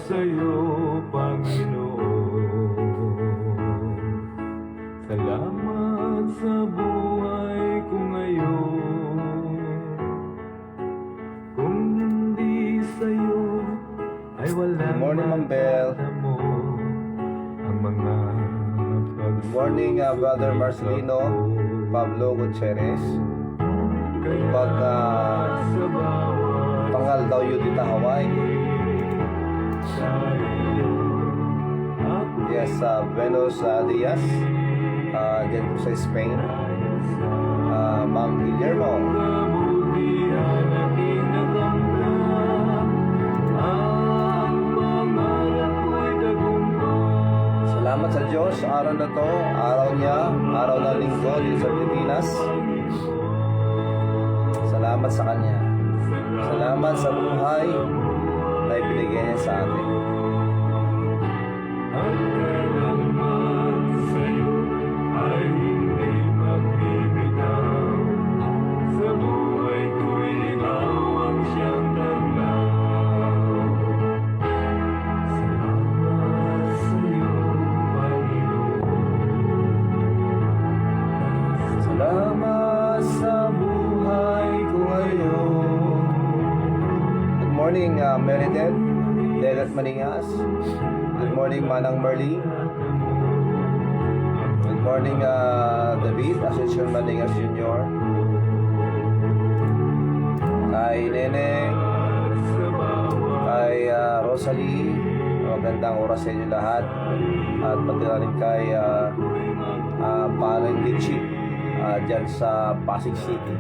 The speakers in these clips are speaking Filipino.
sa'yo, Panginoon. Salamat sa buhay ko ngayon. Kung hindi sa'yo, ay walang Good morning, Ma'am Bel. mo ang mga Good morning, Brother Marcelino Pablo Gutierrez. Pag pangal daw yun dito Hawaii. Yes, Buenos Dias. Diyan po sa Spain. Ma'am Guillermo. Salamat sa Diyos, araw na to, araw niya, araw na linggo dito sa Pilipinas. Salamat sa Kanya. Salamat sa buhay na ibinigay niya sa atin. Ang kailanman sa'yo ay hindi magbibitaw. Sa buhay ko'y ikaw ang siyang tanglaw. Salamat sa'yo, Panginoon. Salamat sa buhay ko ngayon. Good morning, Meredith Dedet Maningas. Good morning, Manang Merly. Good morning, David Ascension Maningas Jr. Kay Neneng, kay Rosalie, magandang oras sa inyo lahat. At pati na rin kay Parang Litchi dyan sa Pasig City.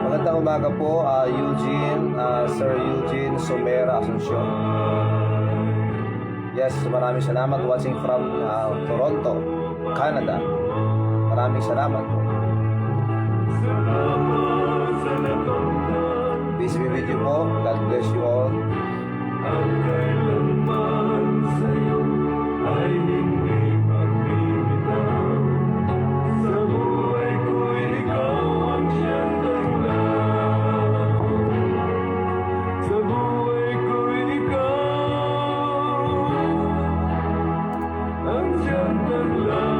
Magandang umaga po, Eugene, Sir Eugene Somera Asuncion. Yes, maraming salamat watching from Toronto, Canada. Maraming salamat po. Peace be with you po. God bless you all. Ang kailanman sa'yo ay hindi magbibitaw. Sa buhay ko'y ikaw ang siyang tanglaw. Sa buhay ko'y ikaw ang siyang tanglaw.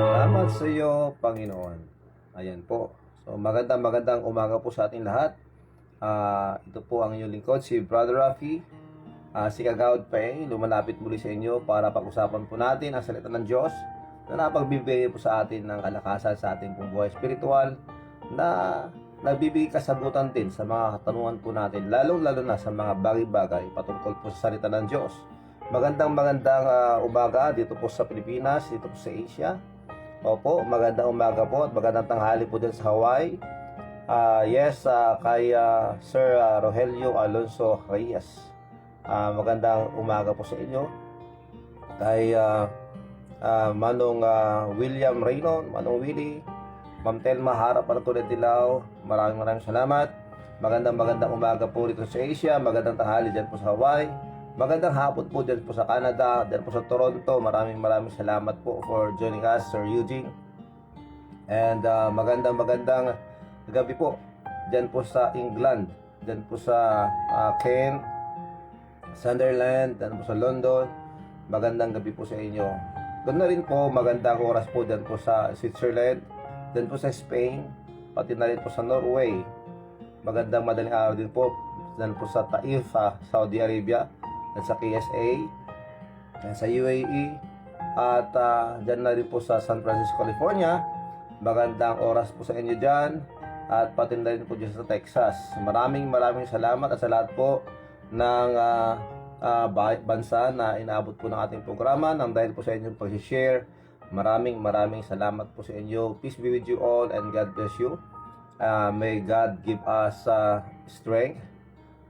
Salamat sa iyo, Panginoon. Ayan po. So, magandang umaga po sa ating lahat. Ito po ang inyong lingkod, si Brother Rafi. Si Kagawad Peng, lumalapit muli sa inyo para pag-usapan po natin ang salita ng Diyos na napagbibigay po sa atin ng kalakasan sa ating pong buhay spiritual na nagbibigay kasagutan din sa mga katanungan po natin, lalong-lalo na sa mga bagay-bagay patungkol po sa salita ng Diyos. Magandang umaga dito po sa Pilipinas, dito po sa Asia. Opo, magandang umaga po at magandang tanghali po din sa Hawaii. Kay Sir Rogelio Alonso Reyes. Magandang umaga po sa inyo. Kay Manong William Reynon, Manong Willie, Ma'am Telma Harap Artulad Dilaw, maraming salamat. Magandang umaga po dito sa Asia, magandang tanghali dyan po sa Hawaii. Magandang hapon po dyan po sa Canada, dyan po sa Toronto. Maraming salamat po for joining us, Sir Eugene. And magandang gabi po dyan po sa England, dyan po sa Kent, Sunderland, dyan po sa London. Magandang gabi po sa inyo. Doon na rin po, magandang oras po dyan po sa Switzerland, dyan po sa Spain, pati na rin po sa Norway. Magandang madaling araw din po dyan po sa Taif, Saudi Arabia, at sa KSA, at sa UAE, at dyan na rin po sa San Francisco, California. Magandang oras po sa inyo dyan, at pati na rin po dyan sa Texas. Maraming salamat at sa lahat po ng bansa na inaabot po ng ating programa nang dahil po sa inyong pag-share. Maraming salamat po sa inyo. Peace be with you all and God bless you. May God give us strength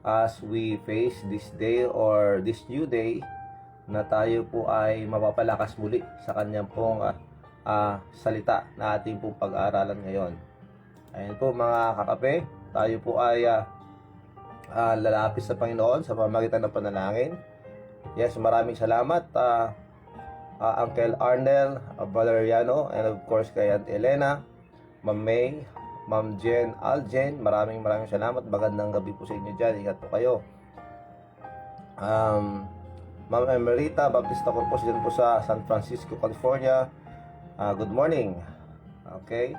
as we face this day or this new day, na tayo po ay mapapalakas muli sa kanyang pong salita na ating pong pag-aaralan ngayon. Ayun po mga kakape, tayo po ay lalapit sa Panginoon sa pamamagitan ng panalangin. Yes, maraming salamat Uncle Arnel Valeriano, and of course kay Aunt Elena, Ma'am May, Ma'am Jen Aljen. Maraming salamat. Magandang gabi po sa inyo dyan. Ingat po kayo. Ma'am Emerita Baptista Corpus dyan po sa San Francisco, California. Good morning. Okay.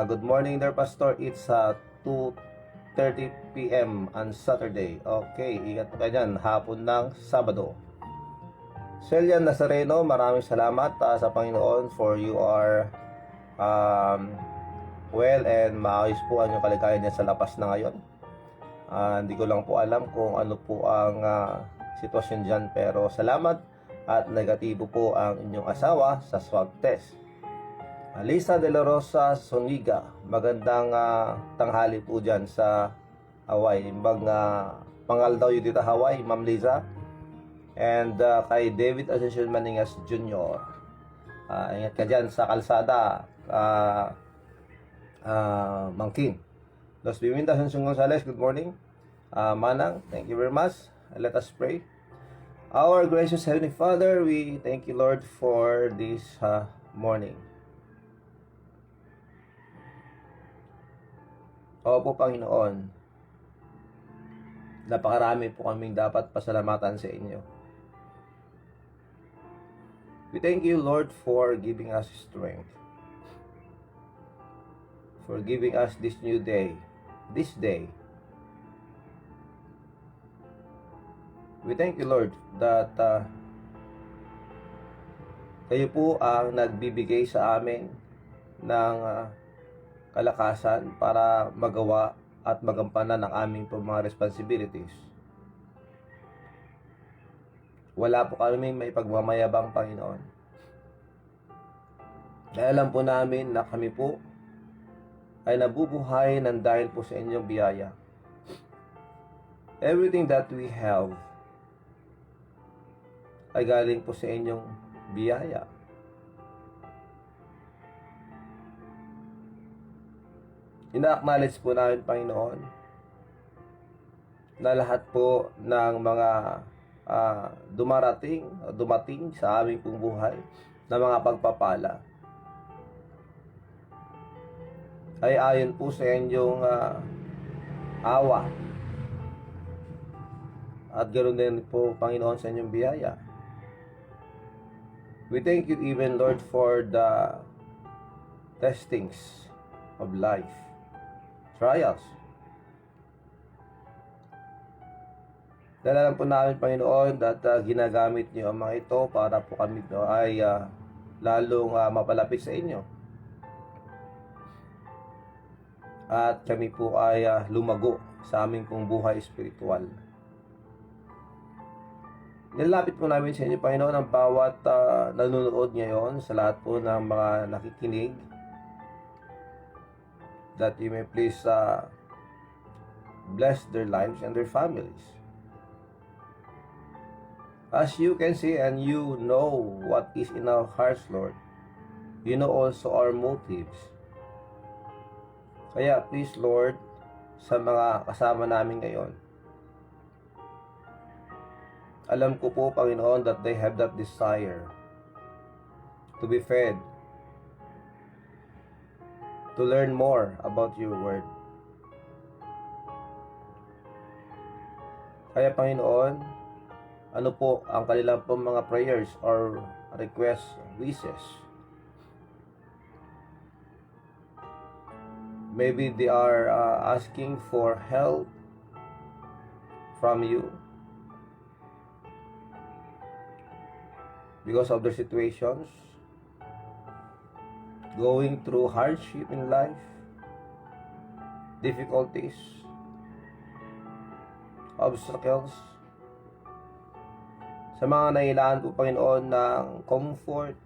Good morning there, Pastor. It's 2:30 p.m. on Saturday. Okay, ingat po kayo dyan. Hapon ng Sabado. Celian Nazareno, maraming salamat sa Panginoon for you are well and maayos po ang inyong kalagayan niya sa lapas na ngayon. Hindi ko lang po alam kung ano po ang sitwasyon dyan, pero salamat at negatibo po ang inyong asawa sa swab test. Lisa De La Rosa Soniga, magandang tanghali po dyan sa Hawaii. Imbang pangal daw yun dito Hawaii, Ma'am Lisa. And kay David Ascension Maningas Jr. Ingat ka dyan sa kalsada, Mangking. Los Biminda Ascension Gonzales, good morning. Manang, thank you very much. Let us pray. Our gracious Heavenly Father, we thank you, Lord, for this morning. Opo, Panginoon, napakarami po kaming dapat pasalamatan sa inyo. We thank you, Lord, for giving us strength, for giving us this new day, this day. We thank you, Lord, that kayo po ang nagbibigay sa amin ng kalakasan para magawa at magampanan ang aming po mga responsibilities. Wala po kami may pagmamayabang, Panginoon. Dahil alam po namin na kami po ay nabubuhay ng dahil po sa inyong biyaya. Everything that we have ay galing po sa inyong biyaya. Ina-acknowledge po namin, Panginoon, na lahat po ng mga dumating sa aming pong buhay na mga pagpapala ay ayon po sa inyong awa at ganoon din po, Panginoon, sa inyong biyaya. We thank you even, Lord, for the testings of life, trials. Dahil alam po namin, Panginoon, that ginagamit niyo ang mga ito para po kami ay lalong mapalapit sa inyo. At kami po ay lumago sa aming pong buhay espiritual. Nilalapit po namin sa inyo, Panginoon, ang bawat nanonood ngayon, sa lahat po ng mga nakikinig, that you may please bless their lives and their families. As you can see and you know what is in our hearts, Lord, you know also our motives. Kaya please, Lord, sa mga kasama namin ngayon, alam ko po, Panginoon, that they have that desire to be fed, to learn more about your word. Kaya, Panginoon, ano po ang kanilang pong mga prayers or requests, wishes? Maybe they are asking for help from you because of their situations, going through hardship in life, difficulties, obstacles. Sa mga nailaan po, Panginoon, ng comfort,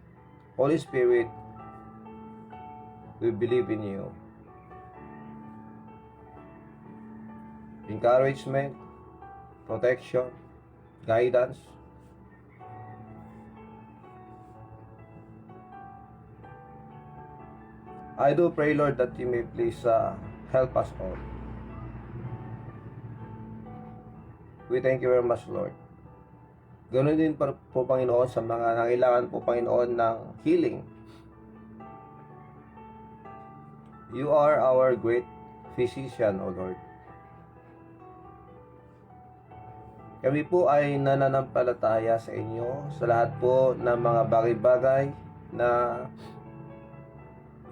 Holy Spirit, we believe in you. Encouragement, protection, guidance. I do pray, Lord, that you may please help us all. We thank you very much, Lord. Ganoon din po, Panginoon, sa mga nangailangan po, Panginoon, ng healing. You are our great physician, O Lord. Kami po ay nananampalataya sa inyo sa lahat po ng mga bagay-bagay na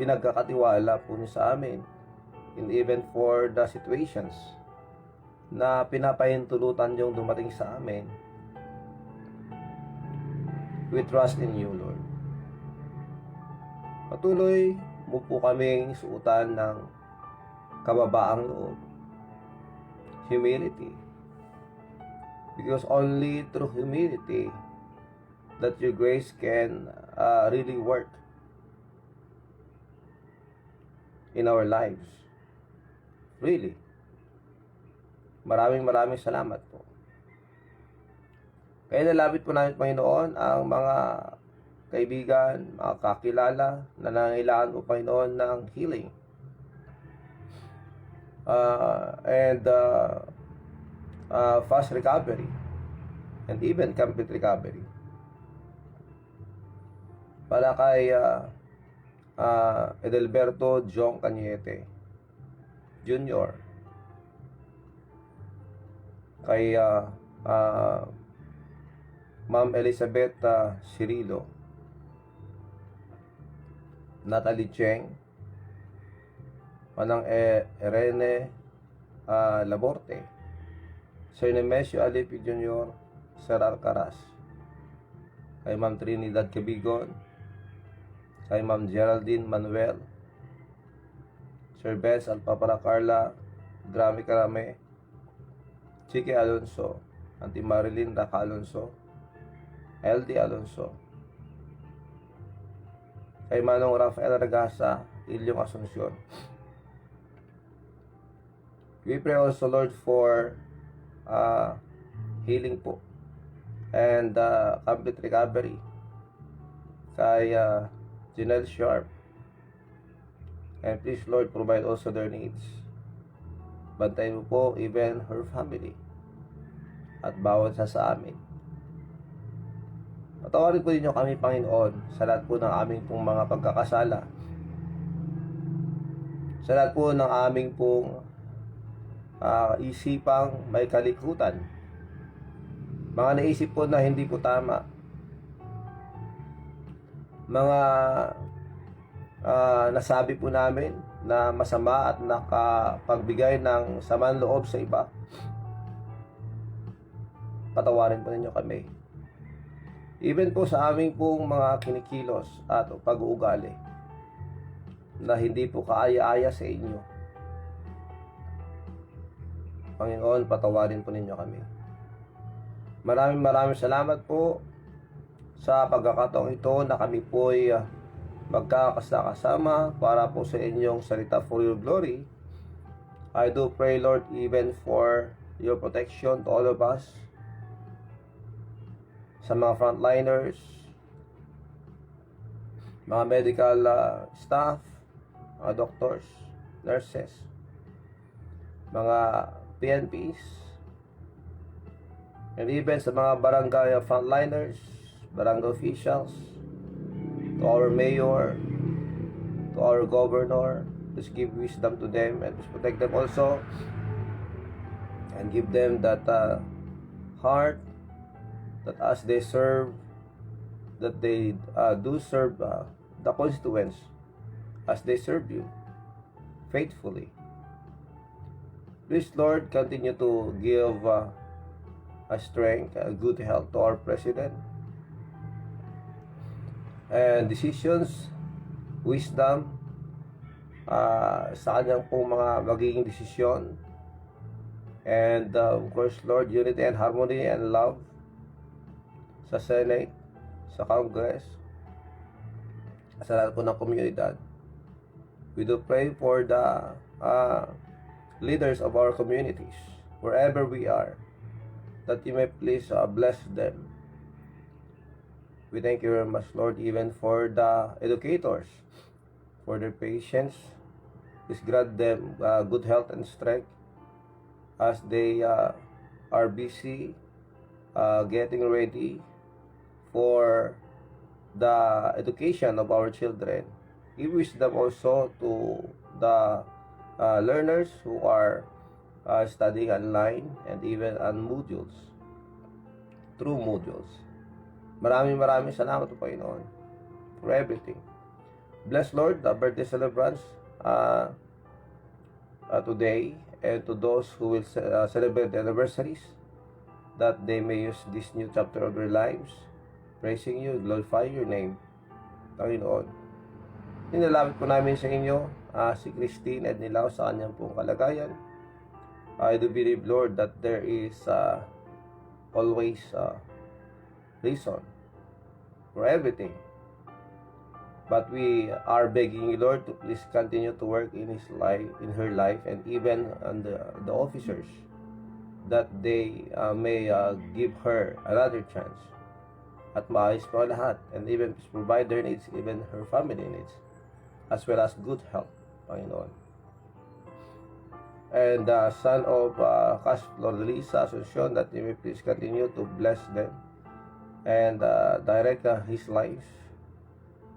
pinagkakatiwala po niyo sa amin, and even for the situations na pinapahintulutan yung dumating sa amin. We trust in you, Lord. Patuloy mo po kaming suutan ng kababaang loob, humility, because only through humility that your grace can really work in our lives. Really. Maraming salamat po. Kaya nalapit po namin, Panginoon, ang mga kaibigan, mga kakilala na nangailangan po, Panginoon, ng healing. And fast recovery. And even complete recovery. Para kay Edelberto Jong Cañete Jr. Kay Ma'am Elizabeth Cirilo, Natalie Cheng, Manang Irene Laborte, Sir Nemesio Alipi Jr., Sir Alcaraz, kay Ma'am Trinidad Cabigon, kay Ma'am Geraldine Manuel, Sir Benz Alpapara Carla, Drami Karame, Chiki Alonso, Auntie Marilyn Raca Alonso, LD Alonso, kay Manong Rafael Ragasa, Ilyong Asuncion. We pray also, Lord, for healing po and complete recovery kay Janelle Sharp. And please, Lord, provide also their needs. Bantayan mo po even her family at bawat sa amin. Patawarin po ninyo kami, Panginoon, sa lahat po ng aming pong mga pagkakasala, sa lahat po ng aming pong isipang may kalikutan, mga naisip po na hindi po tama, mga nasabi po namin na masama at nakapagbigay ng samang loob sa iba. Patawarin po ninyo kami. Even po sa aming pong mga kinikilos at pag-uugali na hindi po kaaya-aya sa inyo. Panginoon, patawarin po ninyo kami. Maraming salamat po sa pagkakataong ito na kami po ay magkakasama para po sa inyong salita for your glory. I do pray, Lord, even for your protection to all of us, sa mga frontliners, mga medical staff, mga doctors, nurses, mga PNPs, and even sa mga barangay frontliners, barangay officials, to our mayor, to our governor. Just give wisdom to them and just protect them also, and give them that heart that as they serve, that they do serve the constituents as they serve you faithfully. Please, Lord, continue to give a strength, a good health to our president, and decisions, wisdom sa kanyang pong mga magiging desisyon, and of course, Lord, unity and harmony and love sa Senate, sa Congress, sa lahat po ng komunidad. We do pray for the leaders of our communities, wherever we are, that you may please bless them. We thank you very much, Lord, even for the educators, for their patience. Please grant them good health and strength as they are busy getting ready for the education of our children. Give wisdom also to the learners who are studying online and even on modules, through modules. Maraming salamat po, Panginoon, for everything. Bless, Lord, the birthday celebrants today, and to those who will celebrate the anniversaries, that they may use this new chapter of their lives, praising you, glorify your name, Panginoon. Nilalapit po namin sa inyo si Christine at Nilaw sa kanyang pong kalagayan. I do believe, Lord, that there is always reason for everything. But we are begging you, Lord, to please continue to work in his life, in her life, and even on the officers, that they may give her another chance. At maayos po lahat, and even provide their needs, even her family needs, as well as good health, Panginoon. And the son of Cash Lisa Asuncion, that you may please continue to bless them and direct his life,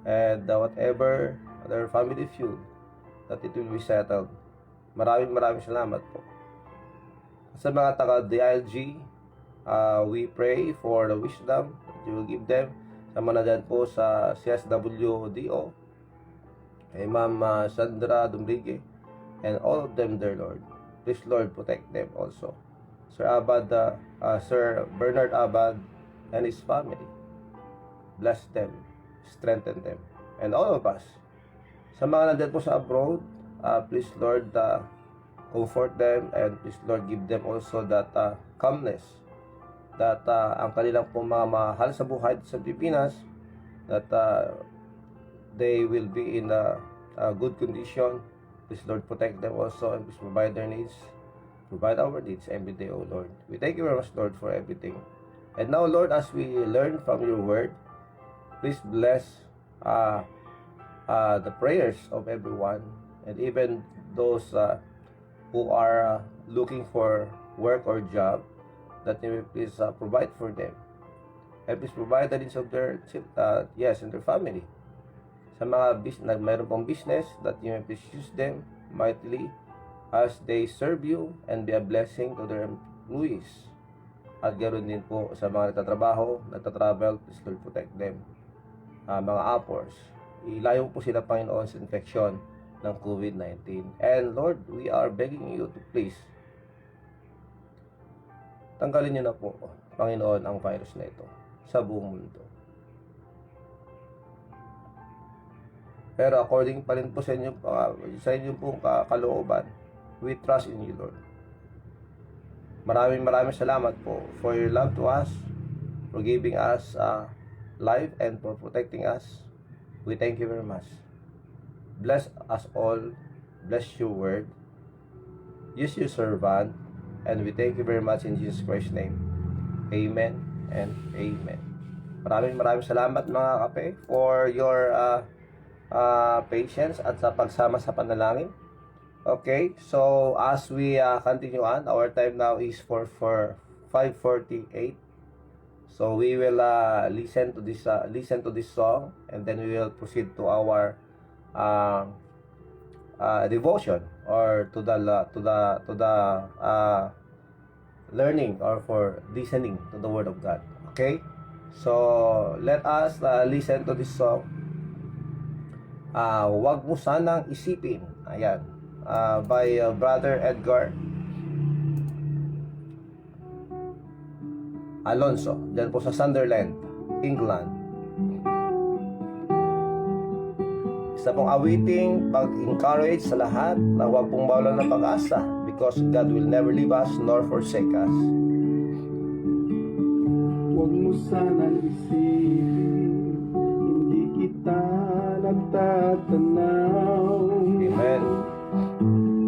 and whatever their family feud, that it will be settled. Maraming salamat po. Sa mga taga-DILG, we pray for the wisdom that you will give them. Sama na dyan po sa CSWDO, kay Ma'am Sandra Dumrigue, and all of them, dear Lord. Please, Lord, protect them also. Sir Bernard Abad and his family. Bless them, strengthen them, and all of us. Sa mga nandyan po sa abroad, please, Lord, comfort them, and please, Lord, give them also that calmness, that ang kanilang po mga mahal sa buhay sa Pilipinas, that they will be in a good condition. Please, Lord, protect them also, and please provide their needs, provide our needs every day, O Lord. We thank you very much, Lord, for everything. And now, Lord, as we learn from your word, please bless the prayers of everyone, and even those who are looking for work or job, that you may please provide for them, and please provide the needs of their and their family. Sa mga mayroon pong business, that you may please use them mightily as they serve you and be a blessing to their employees. At ganoon din po sa mga nagtatravel, please, Lord, protect them. Mga appors, ilayo po sila, Panginoon, sa infection ng COVID-19. And Lord, we are begging you to please tanggalin niyo na po, Panginoon, ang virus na ito sa buong mundo. Pero according pa rin po sa inyo pong kalooban, we trust in you, Lord. Maraming salamat po for your love to us, for giving us life, and for protecting us. We thank you very much. Bless us all. Bless your word. Use your servant. And we thank you very much in Jesus Christ's name. Amen and amen. Maraming salamat, mga kape, for your patience at sa pagsama sa panalangin. Okay, so as we continue on, our time now is for 5:48. So we will listen to this song, and then we will proceed to our devotion, or to the learning, or for listening to the Word of God. Okay, so let us listen to this song. Wag mo sanang isipin. Ayan, by Brother Edgar Alonso, dyan po sa Sunderland, England. Isa pong awiting pag-encourage sa lahat na huwag pong mawalan ng pag-asa, because God will never leave us nor forsake us. Huwag mo sanang isipin, hindi kita nagtatanaw. Amen.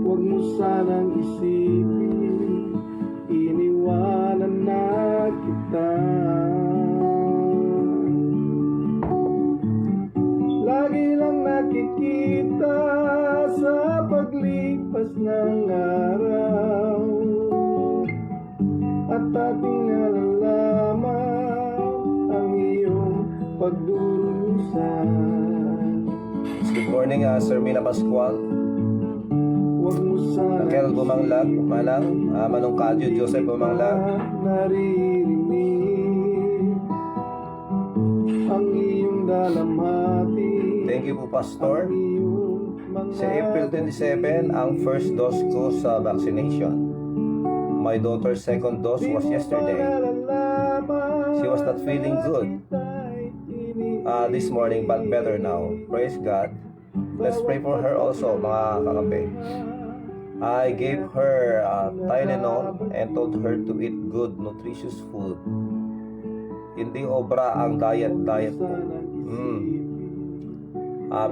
Huwag mo sanang isipin, iniwanan na kita. Lagi lang nakikita sa paglipas ng araw, at ating alala pagdurusan. Good morning, Sir Mina Pascual, Huwag mo sana Raquel Bumanglag, Manang, Manong Kadyo, Joseph Bumanglag. naririnig ang iyong dalamhati. Thank you po, Pastor. Ang iyong mga Sa April 27, ang first dose ko sa vaccination. My daughter's second dose was yesterday. She was not feeling good this morning, but better now. Praise God. Let's pray for her also, mga kakampi. I gave her Tylenol and told her to eat good, nutritious food. Hindi obra ang diet po.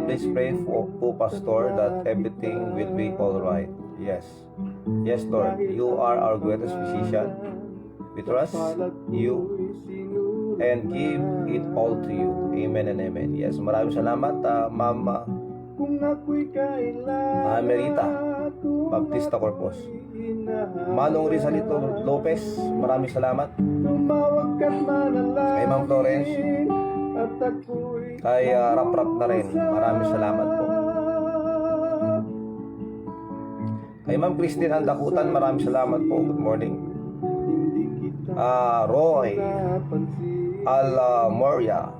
Please pray for Pastor that everything will be alright. Yes. Yes, Lord. You are our greatest physician. We trust you and give it all to you. Amen and amen. Yes, maraming salamat, Mama Kung ako'y kailangan Merita Baptista Corpus. Manong Rizalito Lopez, maraming salamat. tumawag ka't manalangin. Kay Ma'am Florence, At ako'y kay Rap na rin, maraming salamat po. Kay Ma'am Christine Andakutan, maraming salamat po. Good morning. hindi kita Roy napansin. Moria,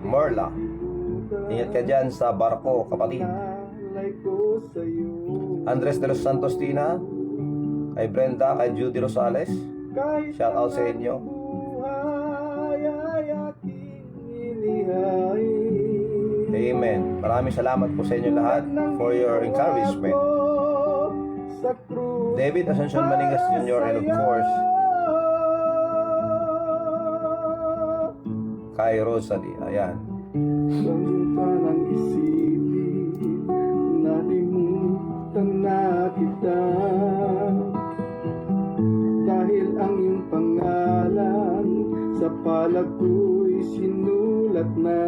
Morla, ingat ka dyan sa barko, kapatid. Alay ko sa'yo. Andres de los Santos Tina, kay Brenda, kay Judy Rosales, Kahit shout out sa ang inyo. buhay ay aking inihain. Amen. Maraming salamat po sa inyo lahat for your encouragement. Sa krus David Ascension Manigas Jr. and of course, kay Rosalie. Ayan. Huwag pa nang isipin, nalimutan na kita. Dahil ang iyong pangalan sa palad ko'y sinulat na.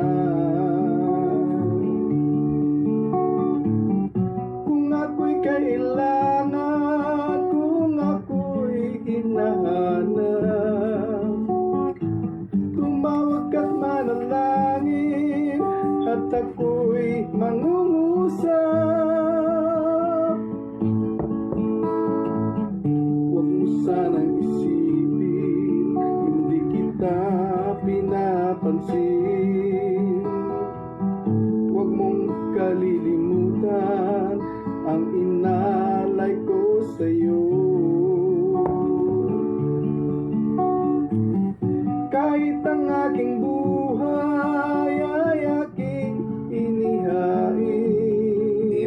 Kung ako'y kailangan, kung ako'y hinahanap, tumawag ka't manalangin at ako'y mangungusap. Huwag mo sanang isipin, hindi kita pinapansin. Huwag mong kalilimutan ang inalay ko sa'yo. Kahit ang aking buhay ay aking inihain.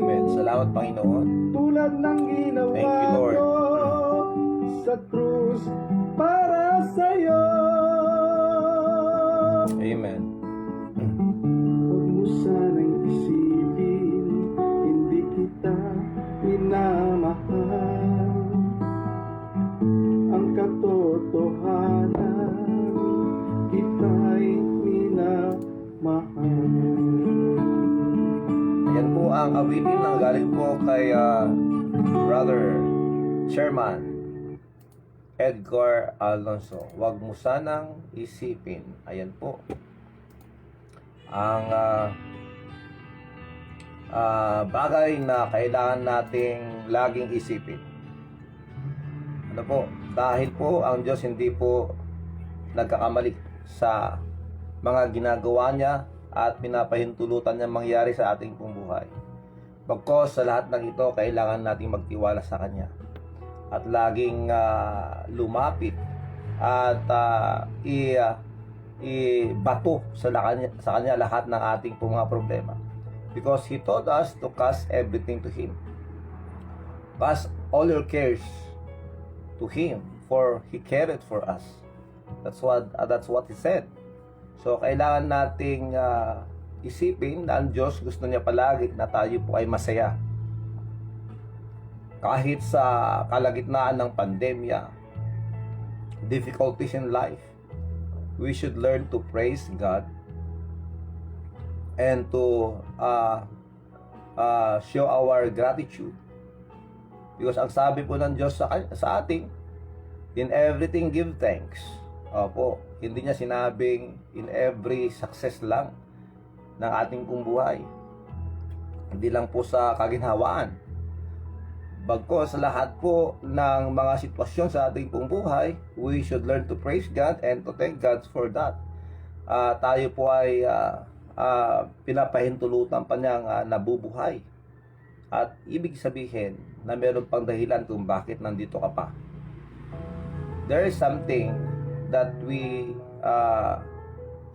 Amen. Salamat, Panginoon. Tulad ng ginawa Thank you, Lord. ko sa krus para sa'yo. Amen. Huwag mo sanang isipin, hindi kita minamahal. Ang katotohanan, kita'y minamahal. Yan po ang awitin ng galing po kay Brother Chairman Edgar Alonso. Huwag mo sanang isipin. Ayan po ang bagay na kailangan nating laging isipin. Ano po? Dahil po ang Diyos hindi po nagkakamali sa mga ginagawa niya at pinapahintulutan niya mangyari sa ating pong buhay. Bagkos sa lahat ng ito, kailangan nating magtiwala sa Kanya at laging lumapit at ibato sa Kanya lahat ng ating pong mga problema. Because He told us to cast everything to Him. Cast all your cares to Him, for He cared for us. That's what He said. So, kailangan nating isipin na ang Diyos gusto niya palagi na tayo po ay masaya. Kahit sa kalagitnaan ng pandemya, difficulties in life, we should learn to praise God and to show our gratitude. Because ang sabi po ng Diyos sa ating, in everything give thanks. Opo. Hindi niya sinabing in every success lang ng ating pong buhay. Hindi lang po sa kaginhawaan. Bagkus sa lahat po ng mga sitwasyon sa ating pong buhay, we should learn to praise God and to thank God for that. Tayo po ay pinapahintulutan pa niyang nabubuhay. At ibig sabihin na meron pang dahilan kung bakit nandito ka pa. There is something that we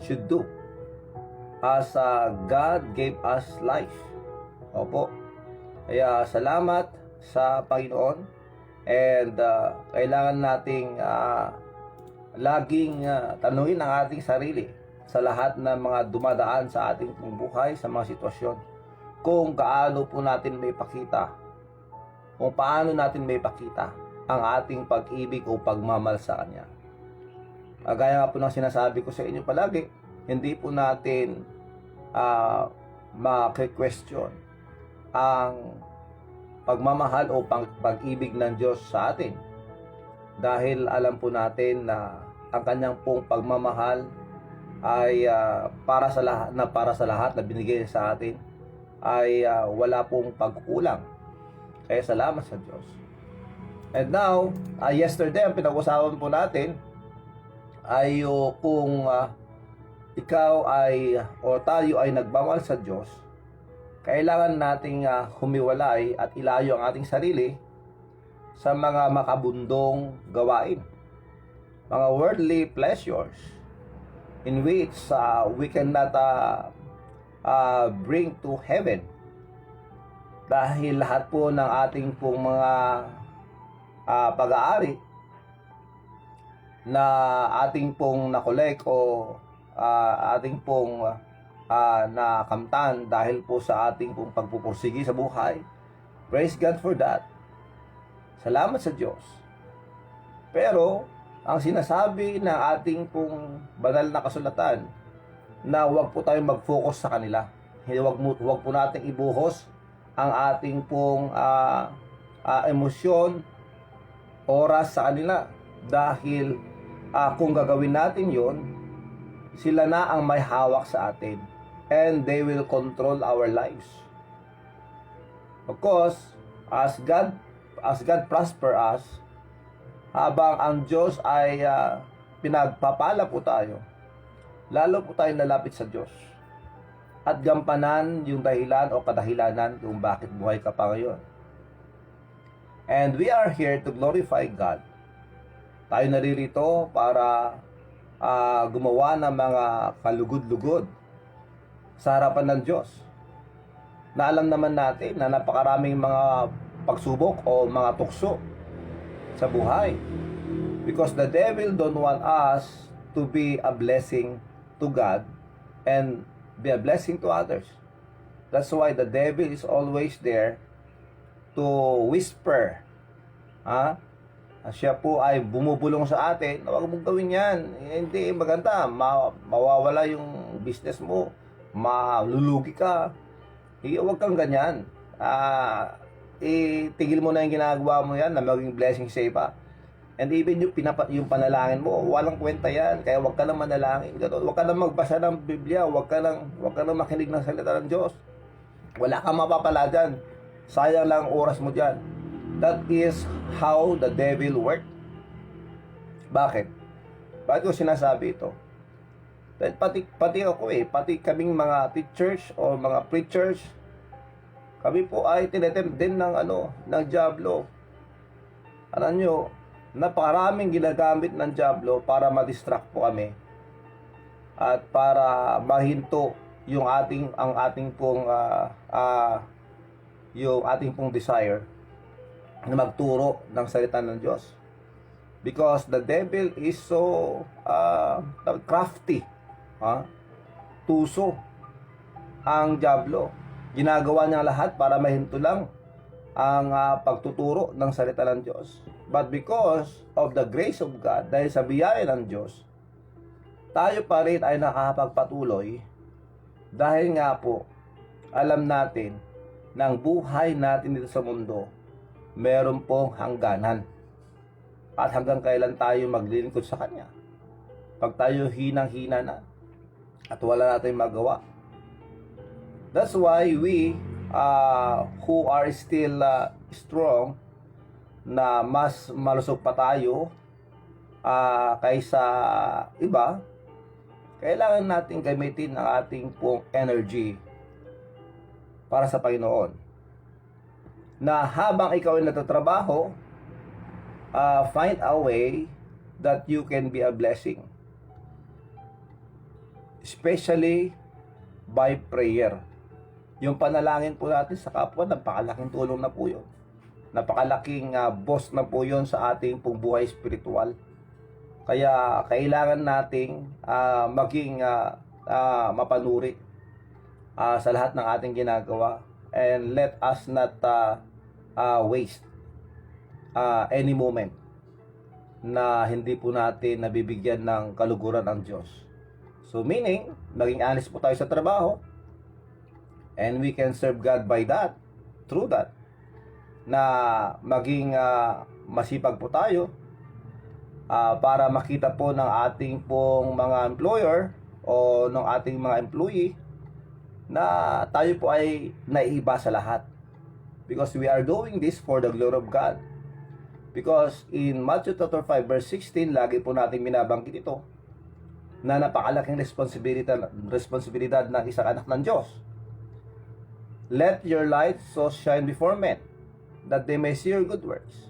should do as God gave us life. Opo. Kaya salamat sa Panginoon, and kailangan nating laging tanungin ang ating sarili sa lahat ng mga dumadaan sa ating buhay, sa mga sitwasyon, kung gaano po natin may pakita, kung paano natin may pakita ang ating pag-ibig o pagmamahal sa Kanya. Gaya nga po ng sinasabi ko sa inyo palagi, hindi po natin ma-question ang pagmamahal o pag-ibig ng Diyos sa atin, dahil alam po natin na ang Kanyang pong pagmamahal ay para sa lahat na binigay sa atin ay wala pong pagkukulang. Kaya salamat sa Diyos. And now, yesterday ang pinag-usapan po natin ay kung ikaw ay o tayo ay nagmamahal sa Diyos, kailangan nating humiwalay at ilayo ang ating sarili sa mga makabundong gawain, mga worldly pleasures in which we cannot bring to heaven. Dahil lahat po ng ating pong mga pag-aari na ating pong nakolek o ating pong nakamtan dahil po sa ating pong pagpupursigi sa buhay. Praise God for that. Salamat sa Diyos. Pero ang sinasabi ng ating pong banal na kasulatan na huwag po tayong mag-focus sa kanila. Huwag po nating ibuhos ang ating pong emosyon, oras sa kanila, dahil kung gagawin natin yon, sila na ang may hawak sa atin, and they will control our lives. Of course, as God prosper us, habang ang Diyos ay pinagpapala po tayo, lalo po tayo nalapit sa Diyos at gampanan yung dahilan o kadahilanan kung bakit buhay ka pa ngayon. And we are here to glorify God. Tayo naririto para gumawa ng mga kalugod-lugod sa harapan ng Diyos. Na alam naman natin na napakaraming mga pagsubok o mga tukso sa buhay. Because the devil don't want us to be a blessing to God and be a blessing to others. That's why the devil is always there to whisper. Siya po ay bumubulong sa atin, huwag mong gawin yan. Hindi maganda, mawawala yung business mo, malulugi ka. Huwag kang ganyan. Itigil mo na yung ginagawa mo yan na maging blessing sa iba. And even yung panalangin mo, walang kwenta yan. Kaya huwag ka lang manalangin. Huwag ka lang magbasa ng Biblia. Huwag ka lang makinig ng salita ng Diyos. Wala kang mapapala dyan. Sayang lang ang oras mo dyan. That is how the devil works. Bakit? Bakit ko sinasabi ito? Dahil pati ako pati kaming mga teachers o mga preachers, kami po ay tinetempt din ng diablo. Alam nyo, napakaraming ginagamit ng diablo para ma-distract po kami at para mahinto yung ating pong desire na magturo ng salita ng Diyos. Because the devil is so crafty. Tuso ang diablo. Ginagawa niya lahat para mahinto lang ang pagtuturo ng salita ng Diyos. But because of the grace of God, dahil sa biyaya ng Diyos, tayo pa rin ay nakakapagpatuloy dahil nga po alam natin na ang buhay natin dito sa mundo meron pong hangganan. At hanggang kailan tayo maglilingkod sa Kanya. pag tayo hinang-hina na at wala natin magawa. That's why we who are still strong, na mas malusog pa tayo kaysa iba, kailangan natin gamitin ang ating pong energy para sa Panginoon. Na habang ikaw ay nagtatrabaho, find a way that you can be a blessing. Especially by prayer. Yung panalangin po natin sa kapwa, napakalaking tulong na po yun. Napakalaking boss na po yun sa ating pong buhay spiritual. Kaya kailangan nating maging mapanuri sa lahat ng ating ginagawa. And let us not waste any moment na hindi po natin nabibigyan ng kaluguran ng Diyos. So meaning, maging honest po tayo sa trabaho, and we can serve God by that, through that, na maging masipag po tayo para makita po ng ating pong mga employer o ng ating mga employee na tayo po ay naiiba sa lahat. Because we are doing this for the glory of God. Because in Matthew chapter 5 verse 16, lagi po natin binabanggit ito, na napakalaking responsibilidad ng isang anak ng Diyos. Let your light so shine before men, that they may see your good works.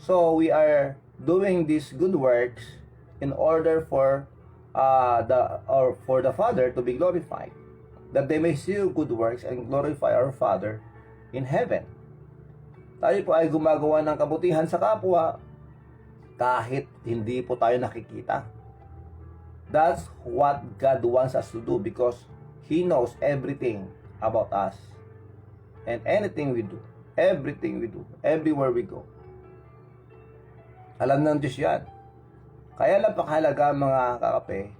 So we are doing these good works in order for the Father to be glorified, that they may see your good works and glorify our Father in heaven. Tayo po ay gumagawa ng kabutihan sa kapwa kahit hindi po tayo nakikita. That's what God wants us to do, because He knows everything about us. And anything we do, everything we do, everywhere we go, alam ng Diyos yan. Kaya lang pakahalaga mga kakape,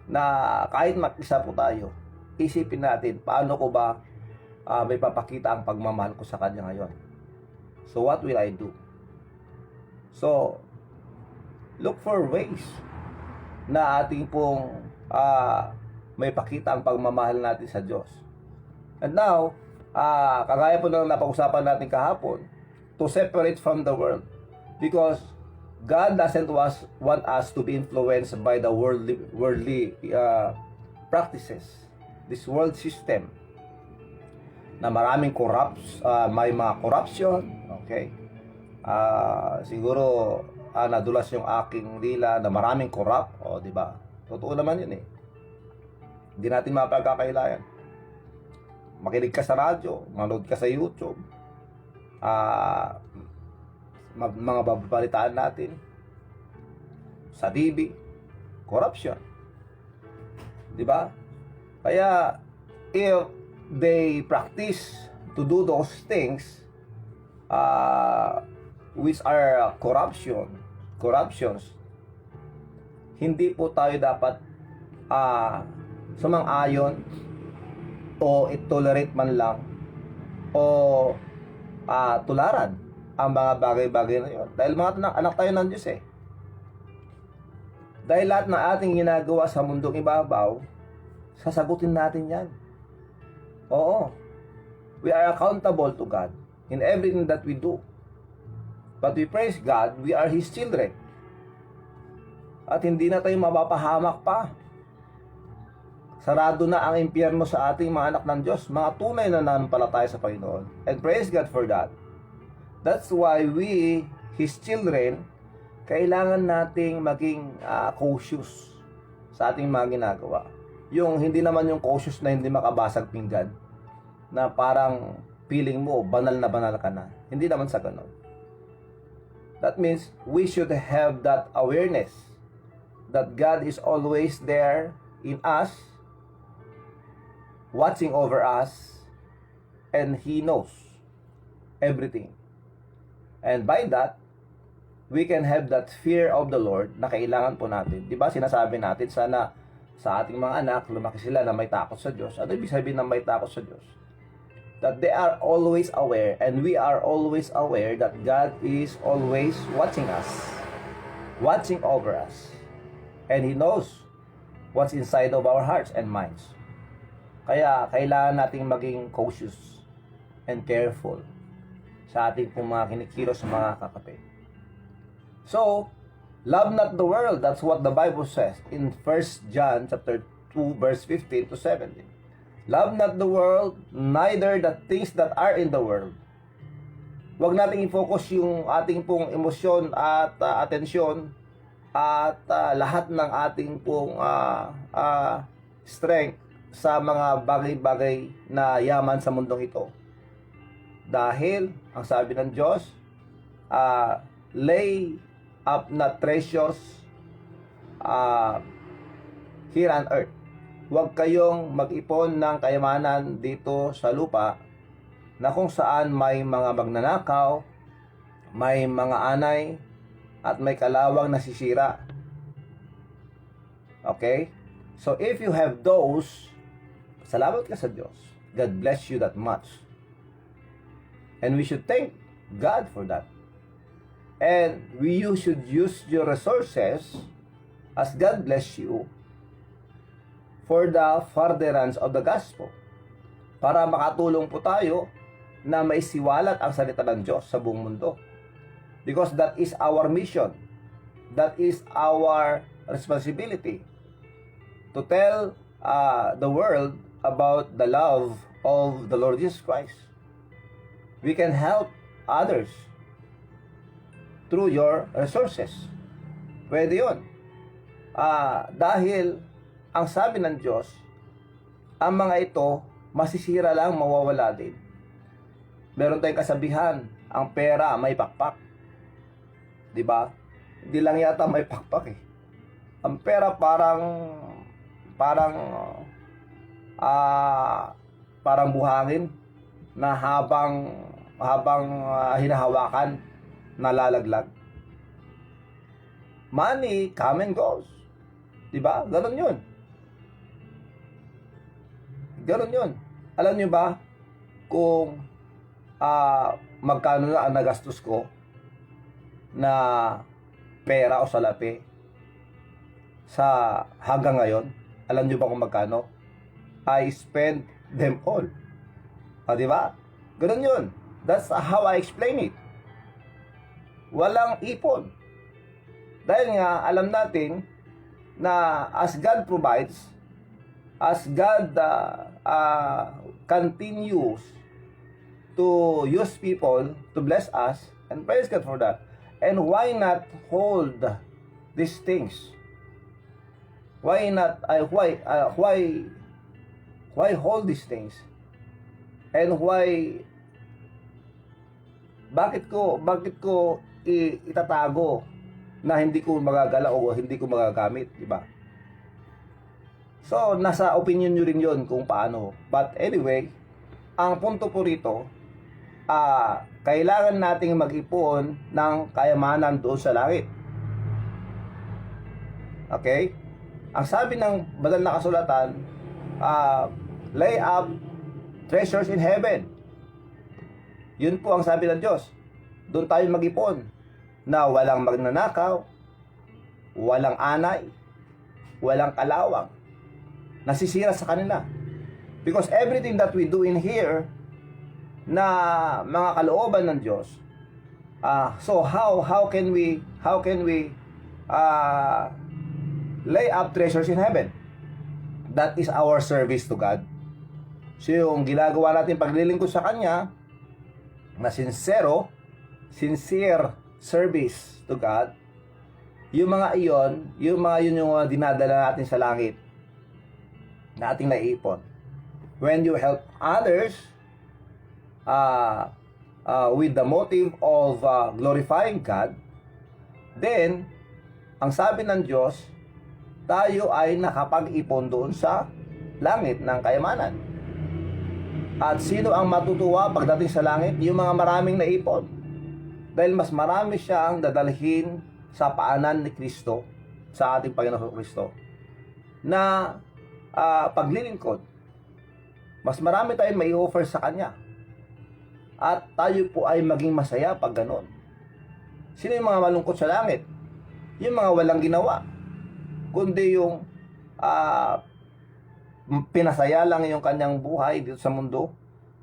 na kahit mag-isa po tayo, isipin natin, paano ko ba may papakita ang pagmamahal ko sa Kanya ngayon? So what will I do? So, look for ways na ating pong may pakita ang pagmamahal natin sa Diyos. And now, kagaya po ng napag-usapan natin kahapon, to separate from the world. Because God doesn't want us to be influenced by the worldly practices. This world system na maraming may mga corruption, okay? Siguro nadulas yung aking dila na maraming corrupt, di ba? Totoo naman yun eh. Hindi natin mapagkakailayan. Makinig ka sa radyo, manood ka sa YouTube, mga babalitaan natin sa TV, corruption, di ba? Kaya if they practice to do those things which are corruptions, hindi po tayo dapat sumang-ayon o i-tolerate man lang o tularan ang mga bagay-bagay na yun. Dahil mga anak tayo ng Diyos eh. Dahil lahat na ating ginagawa sa mundong ibabaw, sasagutin natin yan. Oo. We are accountable to God in everything that we do. But we praise God, we are His children. At hindi na tayo mapapahamak pa. Sarado na ang impyerno sa ating mga anak ng Diyos, mga tunay na nanampalataya sa Panginoon. And praise God for that. That's why we, His children, kailangan nating maging cautious sa ating mga ginagawa. Yung hindi naman yung cautious na hindi makabasag pinggan, na parang feeling mo, banal na banal ka na. Hindi naman sa ganun. That means we should have that awareness that God is always there in us, watching over us, and He knows everything. And by that, we can have that fear of the Lord na kailangan po natin. Diba sinasabi natin, sana sa ating mga anak, lumaki sila na may takot sa Diyos. Ano ibig sabihin na may takot sa Diyos? That they are always aware, and we are always aware that God is always watching us, watching over us. And He knows what's inside of our hearts and minds. Kaya kailangan nating maging cautious and careful sa ating pong mga kinikilos mga kakape. So, love not the world. That's what the Bible says in 1 John chapter 2 verse 15 to 17. Love not the world, neither the things that are in the world. Huwag nating i-focus yung ating pong emosyon at atensyon at lahat ng ating pong strength sa mga bagay-bagay na yaman sa mundong ito. Dahil, ang sabi ng Diyos, lay up not treasures here on earth. Huwag kayong mag-ipon ng kayamanan dito sa lupa na kung saan may mga magnanakaw, may mga anay, at may kalawang nasisira. Okay? So if you have those, salamat ka sa Diyos. God bless you that much. And we should thank God for that. And you should use your resources as God bless you for the furtherance of the gospel. Para makatulong po tayo na maisiwalat ang salita ng Diyos sa buong mundo. Because that is our mission. That is our responsibility. To tell the world about the love of the Lord Jesus Christ. We can help others through your resources. Pwede yun. Dahil ang sabi ng Diyos, ang mga ito, masisira lang, mawawala din. Meron tayong kasabihan, ang pera may pakpak. Diba? Hindi lang yata may pakpak eh. Ang pera parang buhangin na habang hinahawakan, nalalaglag. Money come and goes. Diba? Ganon yun. Ganon yun. Alam nyo ba kung magkano na ang nagastos ko na pera o salapi sa hanggang ngayon? Alam nyo ba kung magkano? I spend them all. Diba? Ganon yun. That's how I explain it. Walang ipon. Dahil nga, alam natin na as God provides, as God continues to use people to bless us, and praise God for that. And why not hold these things? Why not? Why hold these things? And why? Bakit ko itatago na hindi ko magagala o hindi ko magagamit, di ba? So, nasa opinion nyo rin yun kung paano. But anyway, ang punto po rito, kailangan nating mag-ipon ng kayamanan doon sa langit. Okay? Ang sabi ng banal na kasulatan, lay up treasures in heaven. Yun po ang sabi ng Diyos. Doon tayo mag-ipon na walang magnanakaw, walang anay, walang kalawang, nasisira sa kanila. Because everything that we do in here na mga kalooban ng Diyos, so how can we lay up treasures in heaven? That is our service to God. So yung ginagawa natin paglilingkod sa Kanya na sincere service to God, yung mga iyon, yung dinadala natin sa langit na ating naiipon. When you help others with the motive of glorifying God, then ang sabi ng Diyos, tayo ay nakapag-ipon doon sa langit ng kayamanan. At sino ang matutuwa pagdating sa langit? Yung mga maraming naipon. Dahil mas marami siyang dadalhin sa paanan ni Kristo, sa ating Panginoon Kristo, na paglilingkod. Mas marami tayong may offer sa Kanya. At tayo po ay maging masaya pag ganon. Sino yung mga malungkot sa langit? Yung mga walang ginawa. kundi yung ah, pinasaya lang yung kanyang buhay dito sa mundo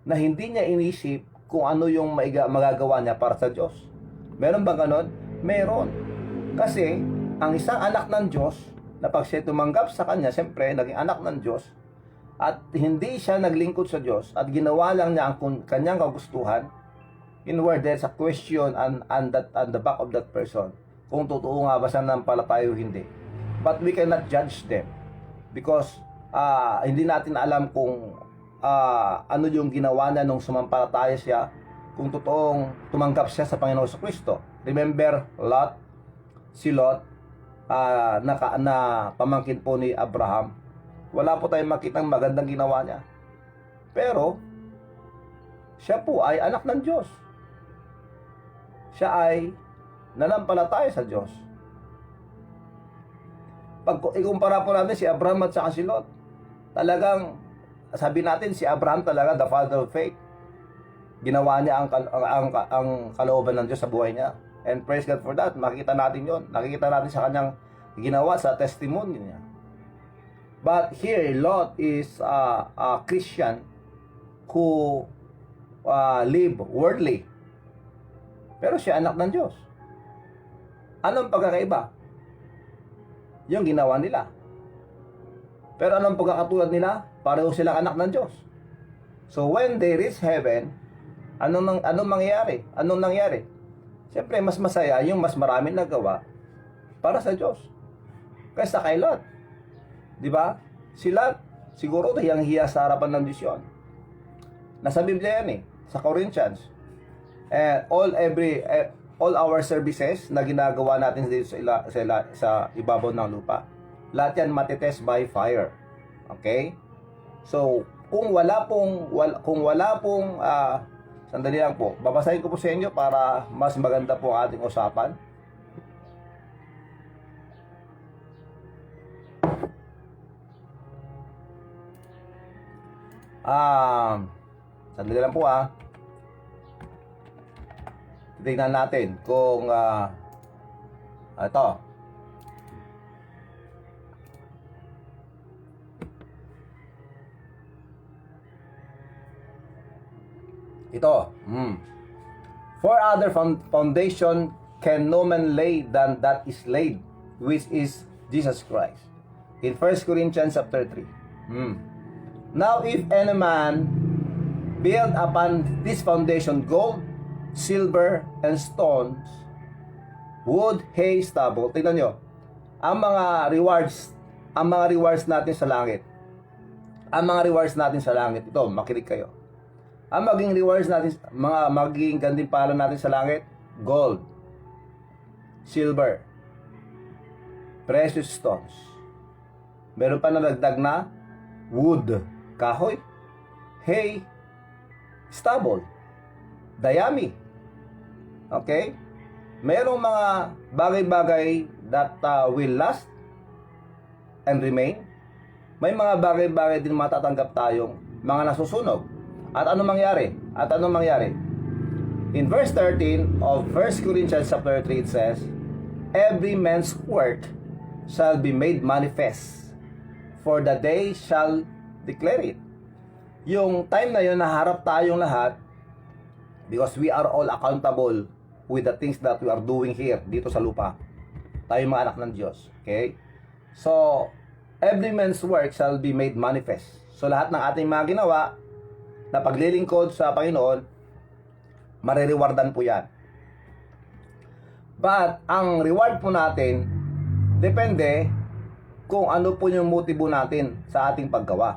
na hindi niya inisip kung ano yung magagawa niya para sa Diyos. Meron ba ganon? Meron. Kasi ang isang anak ng Diyos na pag siya tumanggap sa kanya, siyempre naging anak ng Diyos, at hindi siya naglingkod sa Diyos at ginawa lang niya ang kanyang kagustuhan, in word, there's a question on the back of that person kung totoo nga ba siya nampalataya o hindi. But we cannot judge them because hindi natin alam kung ano yung ginawa niya nung sumampalataya siya, kung totoong tumanggap siya sa Panginoon Kristo. Remember Lot, si Lot, na pamangkin po ni Abraham. Wala po tayong makitang magandang ginawa niya. Pero siya po ay anak ng Diyos. Siya ay nanampalataya sa Diyos. Pag ikumpara po natin si Abraham at saka si Lot, talagang sabi natin si Abraham talaga the father of faith. Ginawa niya ang kalooban ng Diyos sa buhay niya. And praise God for that. Makikita natin yon. Nakikita natin sa kanyang ginawa sa testimony niya. But here, Lot is a Christian who live worldly. Pero siya anak ng Diyos. Anong pagkakaiba? Yung ginawa nila. Pero anong pagkakatulad nila? Pareho silang anak ng Diyos. So when they reach heaven, anong mangyayari? Anong nangyari? Siyempre, mas masaya yung mas maraming nagawa para sa Diyos kaysa kay Lot. Di ba? Si Lot, siguro hiyang-hiya sa harapan ng Diyos yun. Nasa Biblia yan sa Corinthians. All our services na ginagawa natin dito sa ibabaw ng lupa, lahat yan matitest by fire. Okay? So, kung wala pong sandali lang po, babasahin ko po sa inyo para mas maganda po ang ating usapan. Sandali lang po titignan natin kung ito. For other foundation can no man lay than that is laid, which is Jesus Christ. In 1 Corinthians chapter 3. Now if any man build upon this foundation gold, silver, and stones, wood, hay, stubble. Tingnan nyo. Ang mga rewards natin sa langit. Ito, makinig kayo. Ang maging rewards natin, magiging gantimpala natin sa langit, gold, silver, precious stones. Meron pa nadagdag na wood, kahoy, hay, stubble, dayami. Okay? Merong mga bagay-bagay that will last and remain. May mga bagay-bagay din matatanggap tayong mga nasusunog. At anong mangyari? In verse 13 of 1 Corinthians chapter 3, it says, every man's work shall be made manifest, for the day shall declare it. Yung time na yun, naharap tayong lahat, because we are all accountable with the things that we are doing here, dito sa lupa. Tayo mga anak ng Diyos. Okay? So, every man's work shall be made manifest. So, lahat ng ating mga ginawa, na paglilingkod sa Panginoon, maririwardan po yan. But, ang reward po natin, depende kung ano po yung motibo natin sa ating paggawa.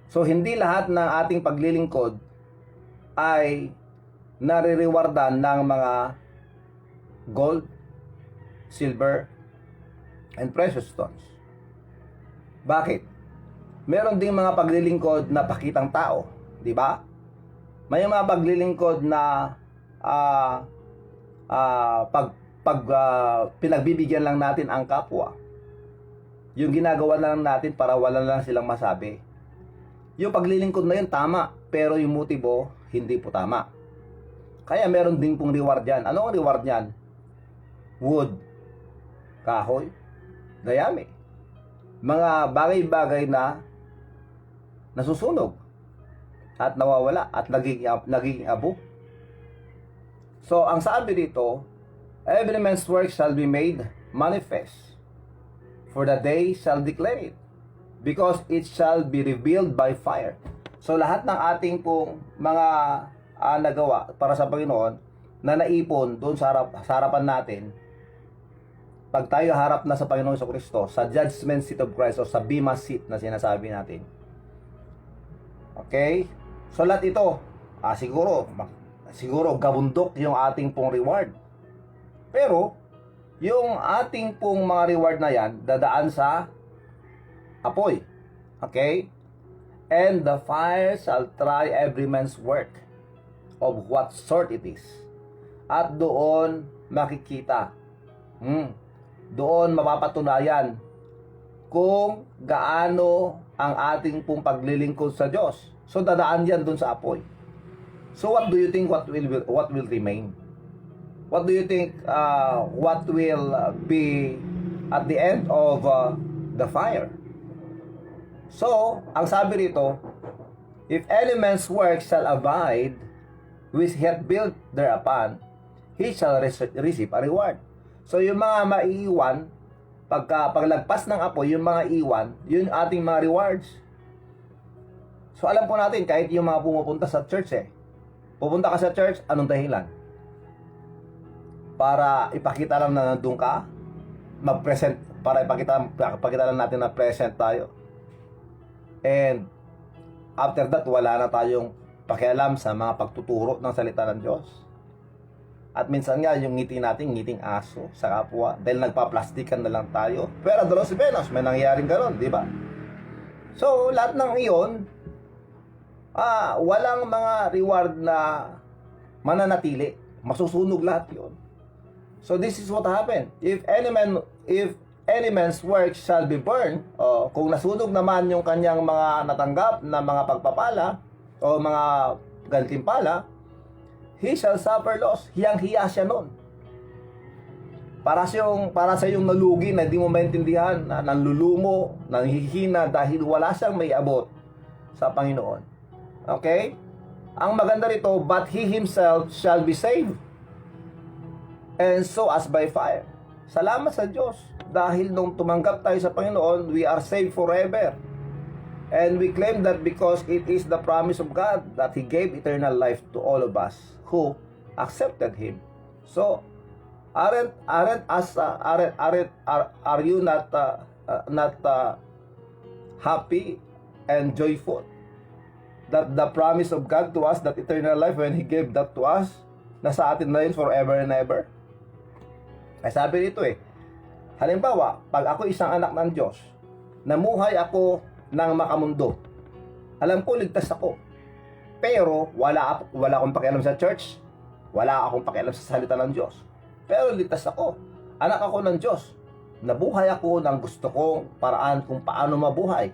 So, hindi lahat ng ating paglilingkod ay naririwardan ng mga gold, silver, and precious stones. Bakit? Meron ding mga paglilingkod na pakitang tao, di ba? May mga paglilingkod na pinagbibigyan lang natin ang kapwa. Yung ginagawa lang natin para wala lang silang masabi. Yung paglilingkod na yun tama, pero yung motibo hindi po tama. Kaya meron din pong reward yan. Ano ang reward yan? Wood, kahoy, dayami. Mga bagay-bagay na nasusunog at nawawala at nagiging abo. So, ang sabi dito, every man's work shall be made manifest, for the day shall declare it, because it shall be revealed by fire. So, lahat ng ating pong mga nagawa para sa Panginoon na naipon doon sa harapan natin, pag tayo harap na sa Panginoon Kristo, sa judgment seat of Christ o sa Bema seat na sinasabi natin. Okay? So lahat ito, siguro gabundok yung ating pong reward. Pero, yung ating pong mga reward na yan, dadaan sa apoy. Okay? And the fire shall try every man's work of what sort it is. At doon makikita. Doon mapapatunayan kung gaano ang ating pong paglilingkod sa Diyos. So dadaan yan dun sa apoy. So what do you think what will remain? What do you think what will be at the end of the fire? So, ang sabi rito, if any man's work shall abide, which he hath built thereupon, he shall receive a reward. So, yung mga maiiwan, paglagpas ng apoy, yung mga iwan, yun ating mga rewards. So, alam po natin, kahit yung mga pumupunta sa church pupunta ka sa church, anong dahilan? Para ipakita lang na nandun ka, mag-present, para ipakita lang natin na present tayo. And, after that, wala na tayong pakialam sa mga pagtuturo ng salita ng Diyos. At minsan nga, yung ngiti natin, ngiting aso sa kapwa. Dahil nagpa-plastikan na lang tayo. Pero de los Venos, may nangyaring gano'n, di ba? So, lahat ng iyon, walang mga reward na mananatili. Masusunog lahat yon. So, this is what happened. If any man's work shall be burned, kung nasunog naman yung kanyang mga natanggap na mga pagpapala, o mga gantimpala, he shall suffer loss. Hiyang-hiya siya nun. Para sa yung nalugi na hindi mo maintindihan, na nanlulumo, nanghihina dahil wala siyang may abot sa Panginoon. Okay? Ang maganda rito, but he himself shall be saved, and so as by fire. Salamat sa Diyos. Dahil nung tumanggap tayo sa Panginoon, we are saved forever. And we claim that because it is the promise of God that He gave eternal life to all of us who accepted Him. So, are you not happy and joyful that the promise of God to us, that eternal life, when He gave that to us, nasa atin na yun forever and ever? Ay sabi dito halimbawa, pag ako isang anak ng Diyos, namuhay ako ng makamundo, alam ko ligtas ako, pero wala akong pakialam sa church, wala akong pakialam sa salita ng Diyos, pero ligtas ako, anak ako ng Diyos, nabuhay ako ng gusto kong paraan kung paano mabuhay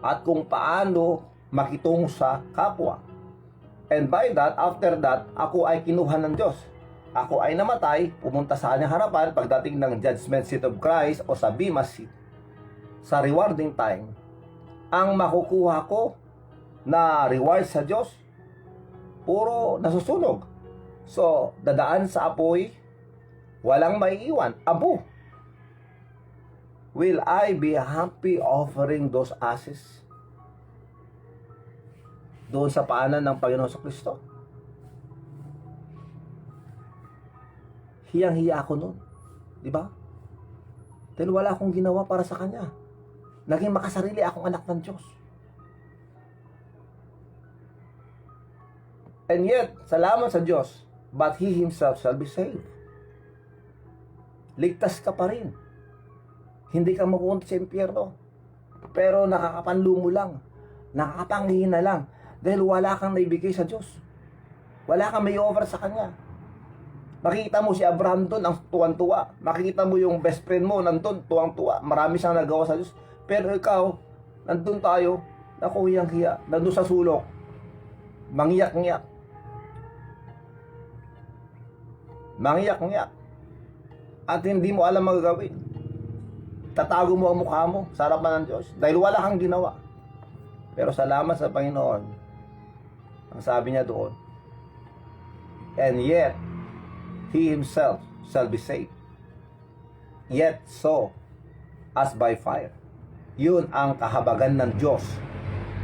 at kung paano makitungo sa kapwa. And by that, after that, ako ay kinuha ng Diyos. Ako ay namatay, pumunta sa kanyang harapan pagdating ng judgment seat of Christ o sa Bema seat, sa rewarding time. Ang makukuha ko na reward sa Diyos, puro nasusunog. So, dadaan sa apoy, walang maiiwan, abo. Will I be happy offering those ashes doon sa paanan ng Panginoon sa Kristo? Hiyang-hiya ako noon. Di ba? Dahil wala akong ginawa para sa Kanya. Naging makasarili akong anak ng Diyos. And yet, salamat sa Diyos, but He Himself shall be saved. Ligtas ka pa rin. Hindi ka mapupunta sa impyerno. Pero nakakapanlumo lang. Nakakapanghihina lang. Dahil wala kang naibigay sa Diyos. Wala kang may offer sa Kanya. Makikita mo si Abraham doon, ang tuwang-tuwa. Makikita mo yung best friend mo, nandun, tuwang-tuwa. Marami siyang nagawa sa Diyos. Pero ikaw, nandun tayo, naku, hiyang-hiya, nandun sa sulok. Mangiyak-ngiyak. Mangiyak-ngiyak. At hindi mo alam magagawin. tatago mo ang mukha mo sa harapan ng Diyos dahil wala kang ginawa. Pero salamat sa Panginoon, ang sabi niya doon, and yet, He Himself shall be saved. Yet so, as by fire. Yun ang kahabagan ng Diyos.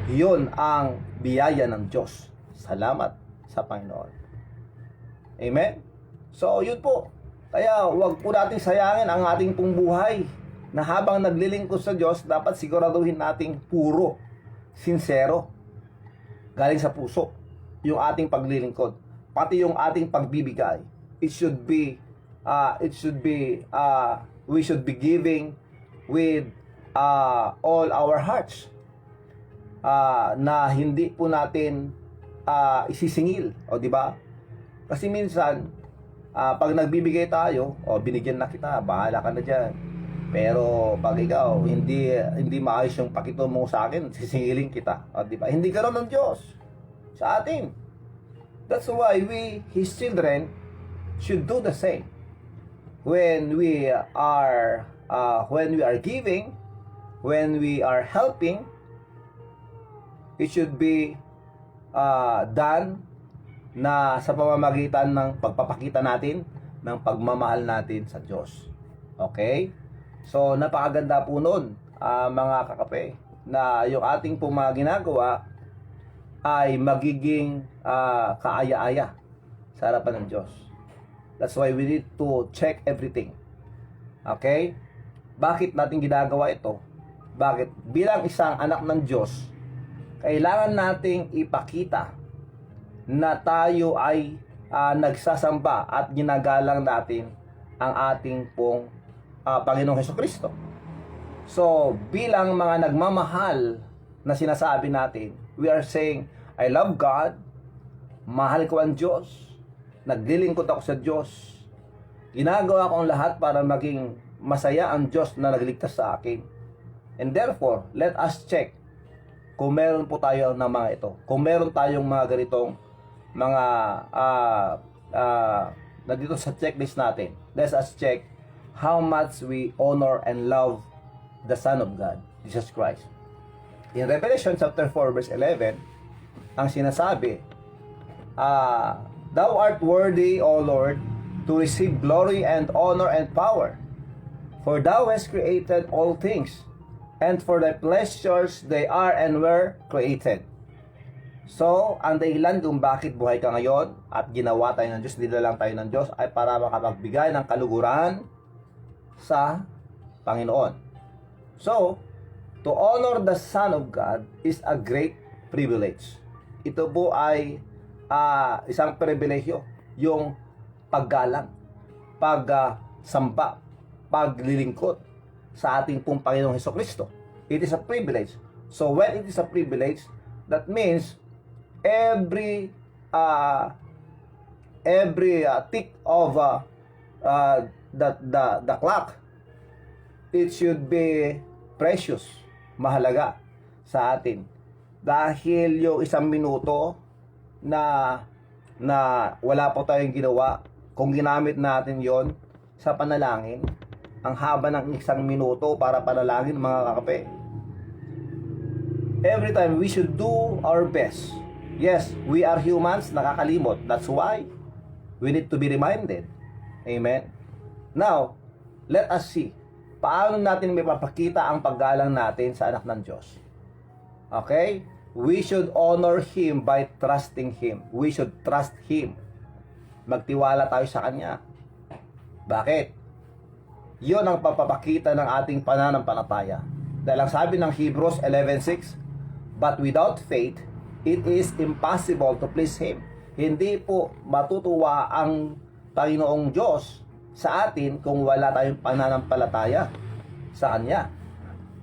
Yun ang biyaya ng Diyos. Salamat sa Panginoon. Amen? So, yun po. Kaya, huwag po natin sayangin ang ating pong buhay na habang naglilingkod sa Diyos, dapat siguraduhin nating puro, sincero, galing sa puso, yung ating paglilingkod. Pati yung ating pagbibigay. We should be giving with all our hearts. Na hindi po natin isisingil, o di ba? Kasi minsan pag nagbibigay tayo, binigyan na kita, bahala ka na diyan. Pero pag ikaw hindi maayos yung pakito mo sa akin, sisingilin kita, o di ba? Hindi ganoon ng Diyos sa atin. That's why we, His children, should do the same. When we are giving, when we are helping, it should be done na sa pamamagitan ng pagpapakita natin ng pagmamahal natin sa Diyos. Okay? So, napakaganda po nun, mga kakape, na yung ating po mga ginagawa ay magiging kaaya-aya sa harapan ng Diyos. That's why we need to check everything. Okay? Bakit natin ginagawa ito? Bakit? Bilang isang anak ng Diyos, kailangan nating ipakita na tayo ay nagsasamba at ginagalang natin ang ating pong Panginoong Hesukristo. So, bilang mga nagmamahal na sinasabi natin, we are saying, I love God, mahal ko ang Diyos, naglilingkod ako sa Diyos, ginagawa ko ang lahat para maging masaya ang Diyos na nagligtas sa akin. And therefore, let us check kung meron po tayo ng mga ito. Kung meron tayong mga ganitong mga na dito sa checklist natin, let us check how much we honor and love the Son of God, Jesus Christ. In Revelation chapter 4 verse 11, ang sinasabi, Thou art worthy, O Lord, to receive glory and honor and power, for Thou hast created all things, and for Thy pleasures they are and were created. So, ang dahilan kung bakit buhay ka ngayon at ginawa tayo ng Diyos, nilalang tayo ng Diyos, ay para makapagbigay ng kaluguran sa Panginoon. So, to honor the Son of God is a great privilege. Ito po ay isang pribilehyo, yung paggalang, pagsamba, paglilingkod sa ating pong Panginoong Hesukristo. It is a privilege. So when it is a privilege, that means every tick of the clock, it should be precious, mahalaga sa atin. Dahil yung isang minuto na wala po tayong ginawa, kung ginamit natin yon sa panalangin, ang haba ng isang minuto para panalangin, mga kakape. Every time we should do our best. Yes, we are humans, nakakalimot. That's why we need to be reminded. Amen. Now, let us see paano natin may papakita ang paggalang natin sa anak ng Diyos. Okay? We should honor Him by trusting Him. We should trust Him. Magtiwala tayo sa Kanya. Bakit? Yun ang papapakita ng ating pananampalataya. Dahil ang sabi ng Hebrews 11:6, but without faith, it is impossible to please Him. Hindi po matutuwa ang Panginoong Diyos sa atin kung wala tayong pananampalataya sa Kanya.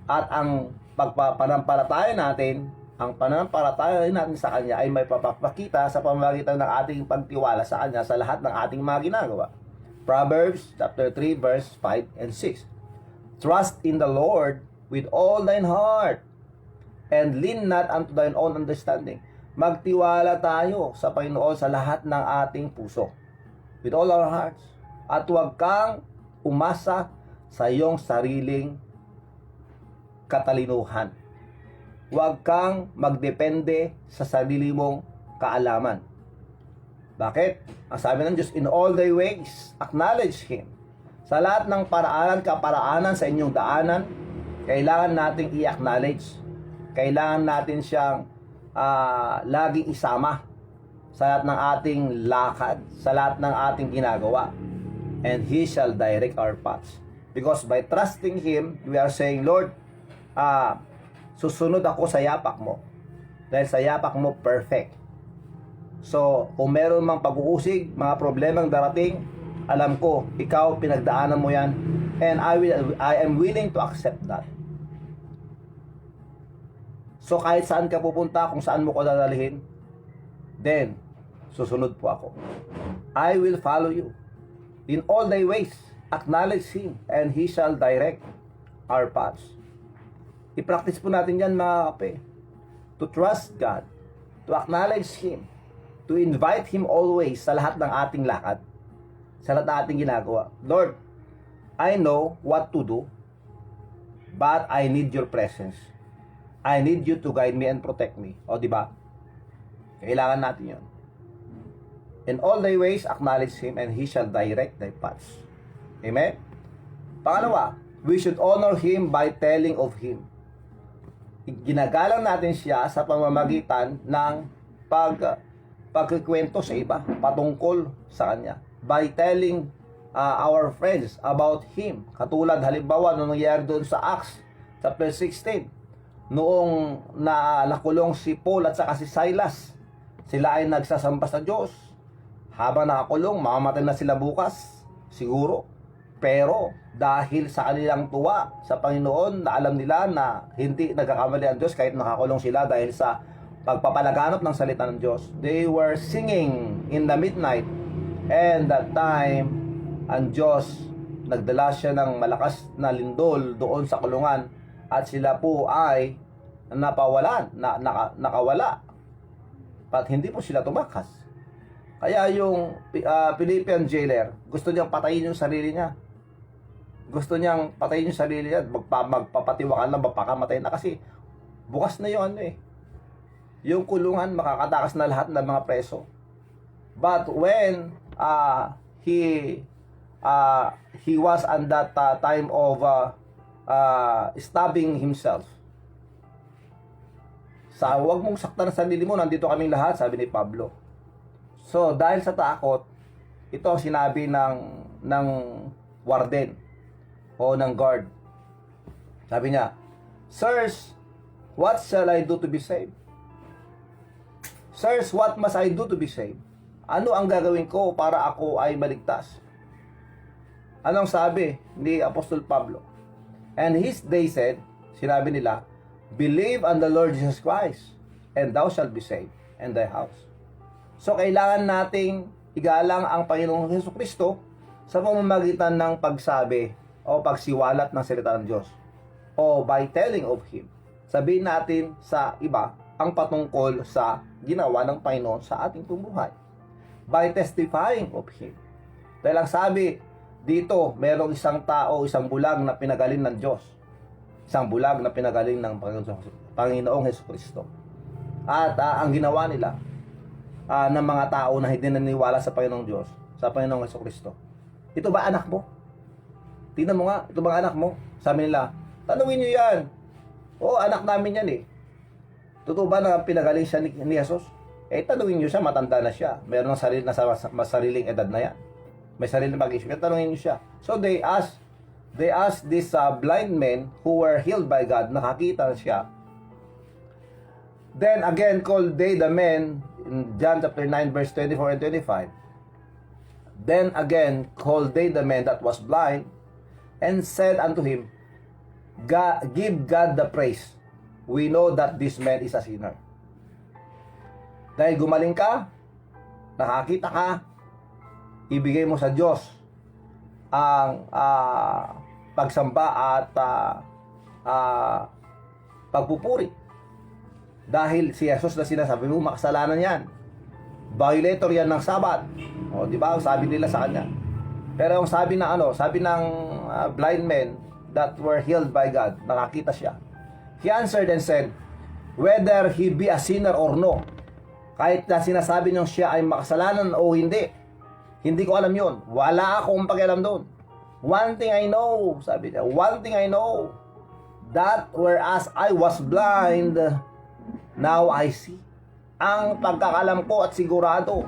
At ang pagpapanampalataya natin, ang pananampalataya natin sa Kanya ay may papapakita sa pamamagitan ng ating pagtiwala sa Kanya sa lahat ng ating mga ginagawa. Proverbs chapter 3 verse 5 and 6. Trust in the Lord with all thine heart, and lean not unto thine own understanding. Magtiwala tayo sa Panginoon sa lahat ng ating puso, with all our hearts. At huwag kang umasa sa iyong sariling katalinuhan. Huwag kang magdepende sa sarili mong kaalaman. Bakit? Ang sabi ng Diyos, in all thy ways, acknowledge Him. Sa lahat ng kaparaanan sa inyong daanan, kailangan nating i-acknowledge. Kailangan natin siyang laging isama sa lahat ng ating lakad, sa lahat ng ating ginagawa. And He shall direct our paths. Because by trusting Him, we are saying, Lord, susunod ako sa yapak mo. Dahil sa yapak mo, perfect. So, kung meron mang pag-uusig, mga problemang darating, alam ko, ikaw, pinagdaanan mo yan. And I am willing to accept that. So, kahit saan ka pupunta, kung saan mo ko dadalhin, then, susunod po ako. I will follow you. In all thy ways, acknowledge Him, and He shall direct our paths. I-practice po natin yan, mga kape. To trust God, to acknowledge Him, to invite Him always sa lahat ng ating lakad, sa lahat ng ating ginagawa. Lord, I know what to do, but I need your presence. I need you to guide me and protect me. O, di ba? Kailangan natin yun. In all thy ways, acknowledge Him, and He shall direct thy paths. Amen? Pangalawa, we should honor Him by telling of Him. Ginagalang natin siya sa pamamagitan ng pagkikwento sa iba, patungkol sa Kanya. By telling our friends about Him. Katulad, halimbawa, nung nangyari doon sa Acts, chapter 16, noong nakulong si Paul at saka si Silas, sila ay nagsasamba sa Diyos. Habang nakakulong, mamamatay na sila bukas, siguro. Pero dahil sa kanilang tuwa sa Panginoon, na alam nila na hindi nagkakamali ang Diyos kahit nakakulong sila dahil sa pagpapalaganap ng salita ng Diyos, they were singing in the midnight. And that time, ang Diyos, nagdala siya ng malakas na lindol doon sa kulungan, at sila po ay napawalan, nakawala. At hindi po sila tumakas. Kaya yung Philippian jailer, gusto niyang patayin yung sarili niya. Gusto niyang patayin yung sarili niya, magpapatiwakan lang, magpakamatay na, kasi bukas na yung yung kulungan, makakatakas na lahat ng mga preso. But when he was on that time of stabbing himself, huwag mong saktan ang sarili mo, nandito kaming lahat, sabi ni Pablo. So, dahil sa takot, ito ang sinabi ng warden o ng guard. Sabi niya, Sirs, what shall I do to be saved? Sirs, what must I do to be saved? Ano ang gagawin ko para ako ay maligtas? Anong sabi ni Apostol Pablo? And they said, sinabi nila, believe on the Lord Jesus Christ, and thou shalt be saved, and thy house. So, kailangan nating igalang ang Panginoong Jesucristo sa pamamagitan ng pagsabi o pagsiwalat ng salita ng Diyos, o by telling of Him. Sabihin natin sa iba ang patungkol sa ginawa ng Panginoon sa ating buhay, by testifying of Him. Dahil ang sabi dito, merong isang tao, isang bulag na pinagaling ng Diyos, isang bulag na pinagaling ng Panginoong Jesucristo. At ang ginawa nila ng mga tao na hindi naniniwala sa Panginoong Diyos, sa Panginoong Jesucristo, ito ba anak mo? Tingnan mo nga, ito ba anak mo? Sabi nila, tanungin nyo yan. Oo, anak namin yan eh. Totoo ba na pinagaling siya ni Jesus? Tanungin nyo siya, matanda na siya. Meron ng sariling edad na yan. May sariling mag-isip. Tanungin nyo siya. So they asked this blind men who were healed by God, nakakita siya. Then again called they the men, in John chapter 9 verse 24 and 25. Then again called they the man that was blind, and said unto him, give God the praise. We know that this man is a sinner. Dahil gumaling ka, nakakita ka, ibigay mo sa Diyos ang pagsamba at pagpupuri. Dahil si Jesus na sinasabi mo, makasalanan yan. Violator yan ng Sabat. O, di ba? Sabi nila sa kanya. Pero ang sabi ng blind men that were healed by God, nakakita siya. He answered and said, whether he be a sinner or no. Kahit na sinasabi niyong siya ay makasalanan o hindi, hindi ko alam yun. Wala akong pakialam doon. One thing I know, sabi niya, one thing I know, that whereas I was blind, now I see. Ang pagkakalam ko at sigurado,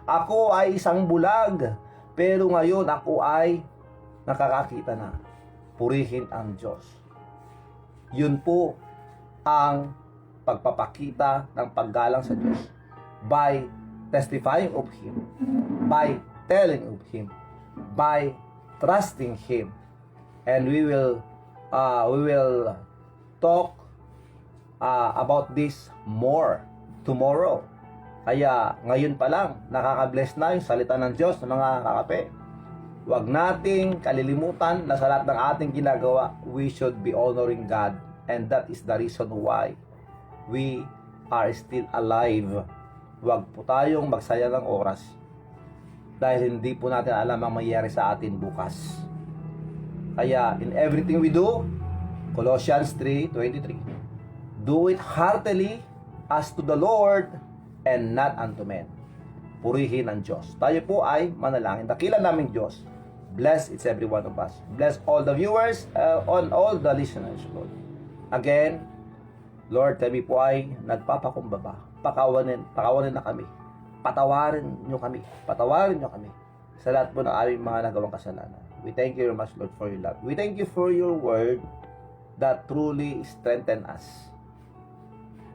ako ay isang bulag, pero ngayon ako ay nakakakita na. Purihin ang Diyos. Yun po ang pagpapakita ng paggalang sa Diyos by testifying of Him, by telling of Him, by trusting Him. And we will talk about this more tomorrow. Kaya ngayon pa lang, nakaka-bless na yung salita ng Diyos ng mga kakape. Huwag nating kalilimutan na sa lahat ng ating ginagawa, we should be honoring God. And that is the reason why we are still alive. Huwag po tayong magsaya ng oras dahil hindi po natin alam ang mangyayari sa atin bukas. Kaya in everything we do, Colossians 3:23, do it heartily as to the Lord and not unto men. Purihin ang Diyos. Tayo po ay manalangin. Dakilan namin Diyos. Bless each every one of us. Bless all the viewers, on all the listeners, Lord. Again, Lord, kami po ay nagpapakumbaba. Pakawanin na kami. Patawarin nyo kami. Patawarin nyo kami sa lahat po ng aming mga nagawang kasalanan. We thank you very much, Lord, for your love. We thank you for your word that truly strengthen us.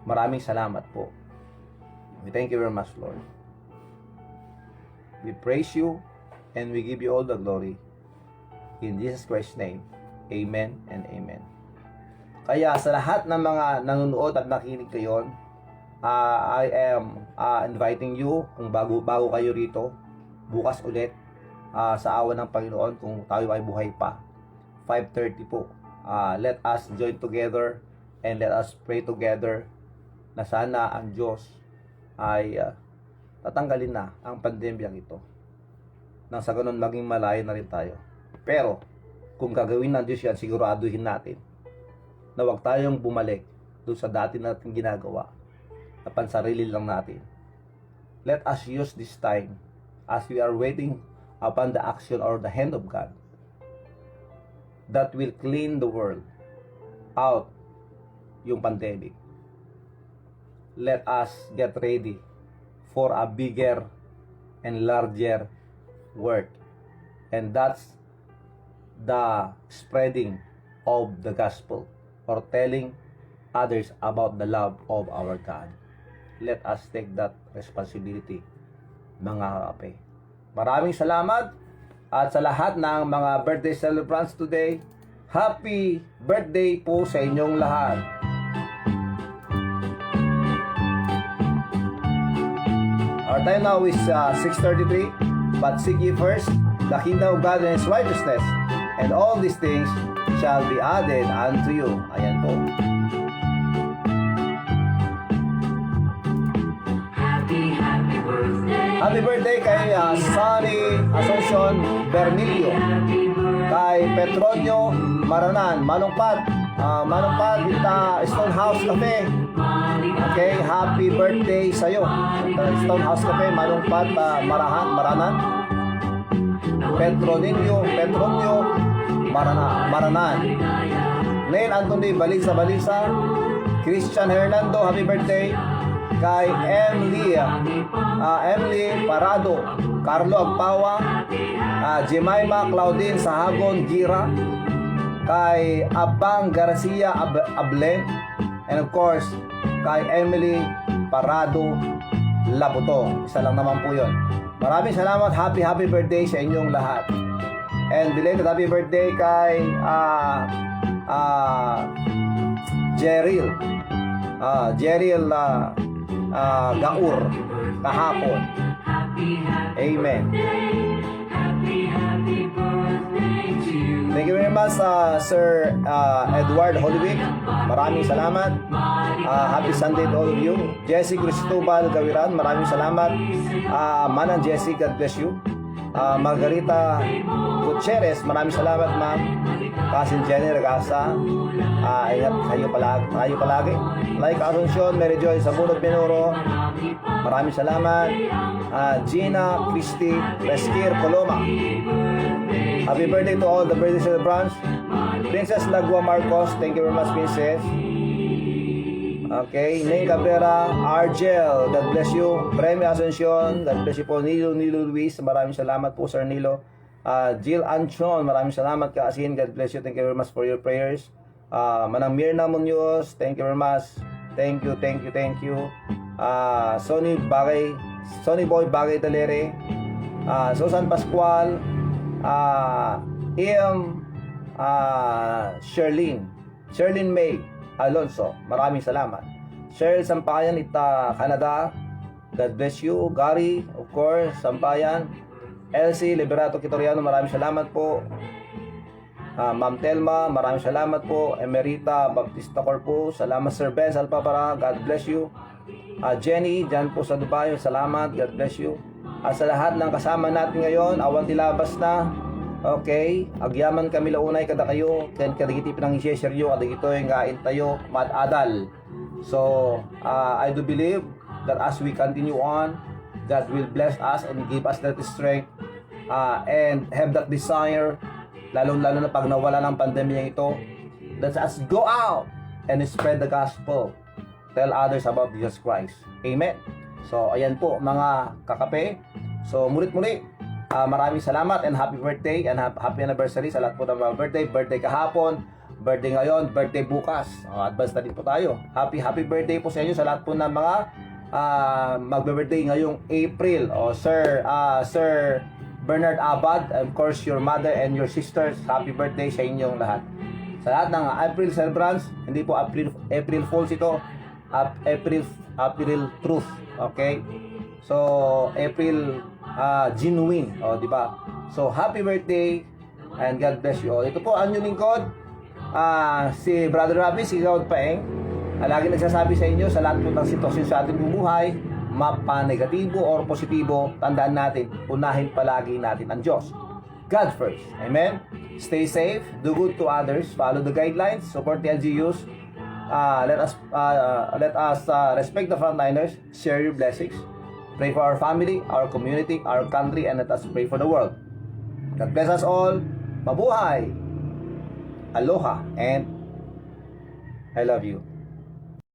Maraming salamat po. We thank you very much, Lord. We praise you and we give you all the glory. In Jesus Christ's name, amen and amen. Kaya sa lahat ng mga nanonood at nakinig ngayon, I am inviting you, kung bago kayo rito, bukas ulit, sa awa ng Panginoon, kung tayo ay buhay pa, 5:30 po. Let us join together and let us pray together na sana ang Diyos ay tatanggalin na ang pandemyang ito. Nang sa ganun maging malayo na rin tayo. Pero kung gagawin ng Diyos yan, siguraduhin natin na huwag tayong bumalik doon sa dati natin ginagawa na pansarili lang natin. Let us use this time as we are waiting upon the action or the hand of God that will clean the world out yung pandemic. Let us get ready for a bigger and larger work. And that's the spreading of the gospel or telling others about the love of our God. Let us take that responsibility, mga kakape. Maraming salamat at sa lahat ng mga birthday celebrants today, happy birthday po sa inyong lahat. Our time now is 6:33. But seek ye first the kingdom of God and His righteousness, and all these things shall be added unto you. Ayan po. Happy birthday. Happy birthday kay Sunny Asuncion Bernilio, kay Petronio Maranan, Malungpat Stonehouse Cafe. Okay, happy birthday sa'yo. Stonehouse Cafe, Malungpat, Maranan. Petronio Maranan. Neil Anthony Balisa. Christian Hernando, happy birthday. Kay Emily Parado, Carlo Agpawa, Jemima Claudine Sahagon Gira, kay Abang Garcia Ablen, and of course kay Emily Parado Labuto. Isa lang naman po yun. Maraming salamat. Happy birthday sa inyong lahat. And belated happy birthday kay Jeril Gaur kahapon. Amen. Thank you very much, Sir Edward Hollywick. Maraming salamat. Happy Sunday to all of you. Jessie Cristobal Gawiran, maraming salamat. Manang Jessie, God bless you. Margarita Gutierrez, maraming salamat ma'am. Cousin Jenny Regasa, ingat kayo palagi. Like Asuncion, Mary Joy Sabunod Minoro, maraming salamat. Gina Christy Resquir Coloma, happy birthday to all the birthday celebrants. Princess Lagua Marcos, thank you very much, Princess. Okay, Neng Cabrera, Argel, God bless you. Premi Asuncion, God bless you po. Nilo Luis, maraming salamat po, Sir Nilo. Jill Anchon, maraming salamat ka Asin, God bless you. Thank you very much for your prayers. Manang Mirna Munoz, thank you very much. Thank you. Sonny Boy Bagay Talere, Susan Pascual, Sherlyn May Alonso, maraming salamat. Cheryl Sampayan, Canada, God bless you. Gary, of course, Sampayan. Elsie Liberato Kitoriano, maraming salamat po. Ma'am Telma, maraming salamat po. Emerita Baptista Corpo, salamat. Sir Ben Salpapara, God bless you. Jenny, dyan po sa Dubai, salamat, God bless you. At sa lahat ng kasama natin ngayon, awan tilabas na. Okay, agyaman kami launay kada kayo, ken kadagiti pinang i-share yo, kadagito yung gain tayo, adal. So, I do believe that as we continue on, God will bless us and give us that strength and have that desire, lalo na pag nawala ng pandemya ito, let us go out and spread the gospel. Tell others about Jesus Christ. Amen. So, ayan po mga kakape. So, mulit-muli, maraming salamat and happy birthday and happy anniversary sa lahat po ng mga birthday kahapon, birthday ngayon, birthday bukas. Advance na din po tayo. Happy birthday po sa inyo sa lahat po ng mga magbe-birthday ngayong April. Sir Bernard Abad, of course your mother and your sisters, happy birthday sa inyong lahat. Sa lahat ng April celebrants, hindi po April Fools ito, April Truth. Okay? So, April genuine, di ba? So, happy birthday and God bless you all. Ito po ang inyong lingkod, si Brother Ravi, si Gaud Paeng. Lagi nagsasabi sa inyo, sa lahat po ng sitwasyon sa ating buhay, mapa-negatibo or positibo, tandaan natin, unahin palagi natin ang Diyos. God first. Amen? Stay safe, do good to others, follow the guidelines, support the LGUs. Let us respect the frontliners, share your blessings. Pray for our family, our community, our country, and let us pray for the world. God bless us all. Mabuhay! Aloha, and I love you.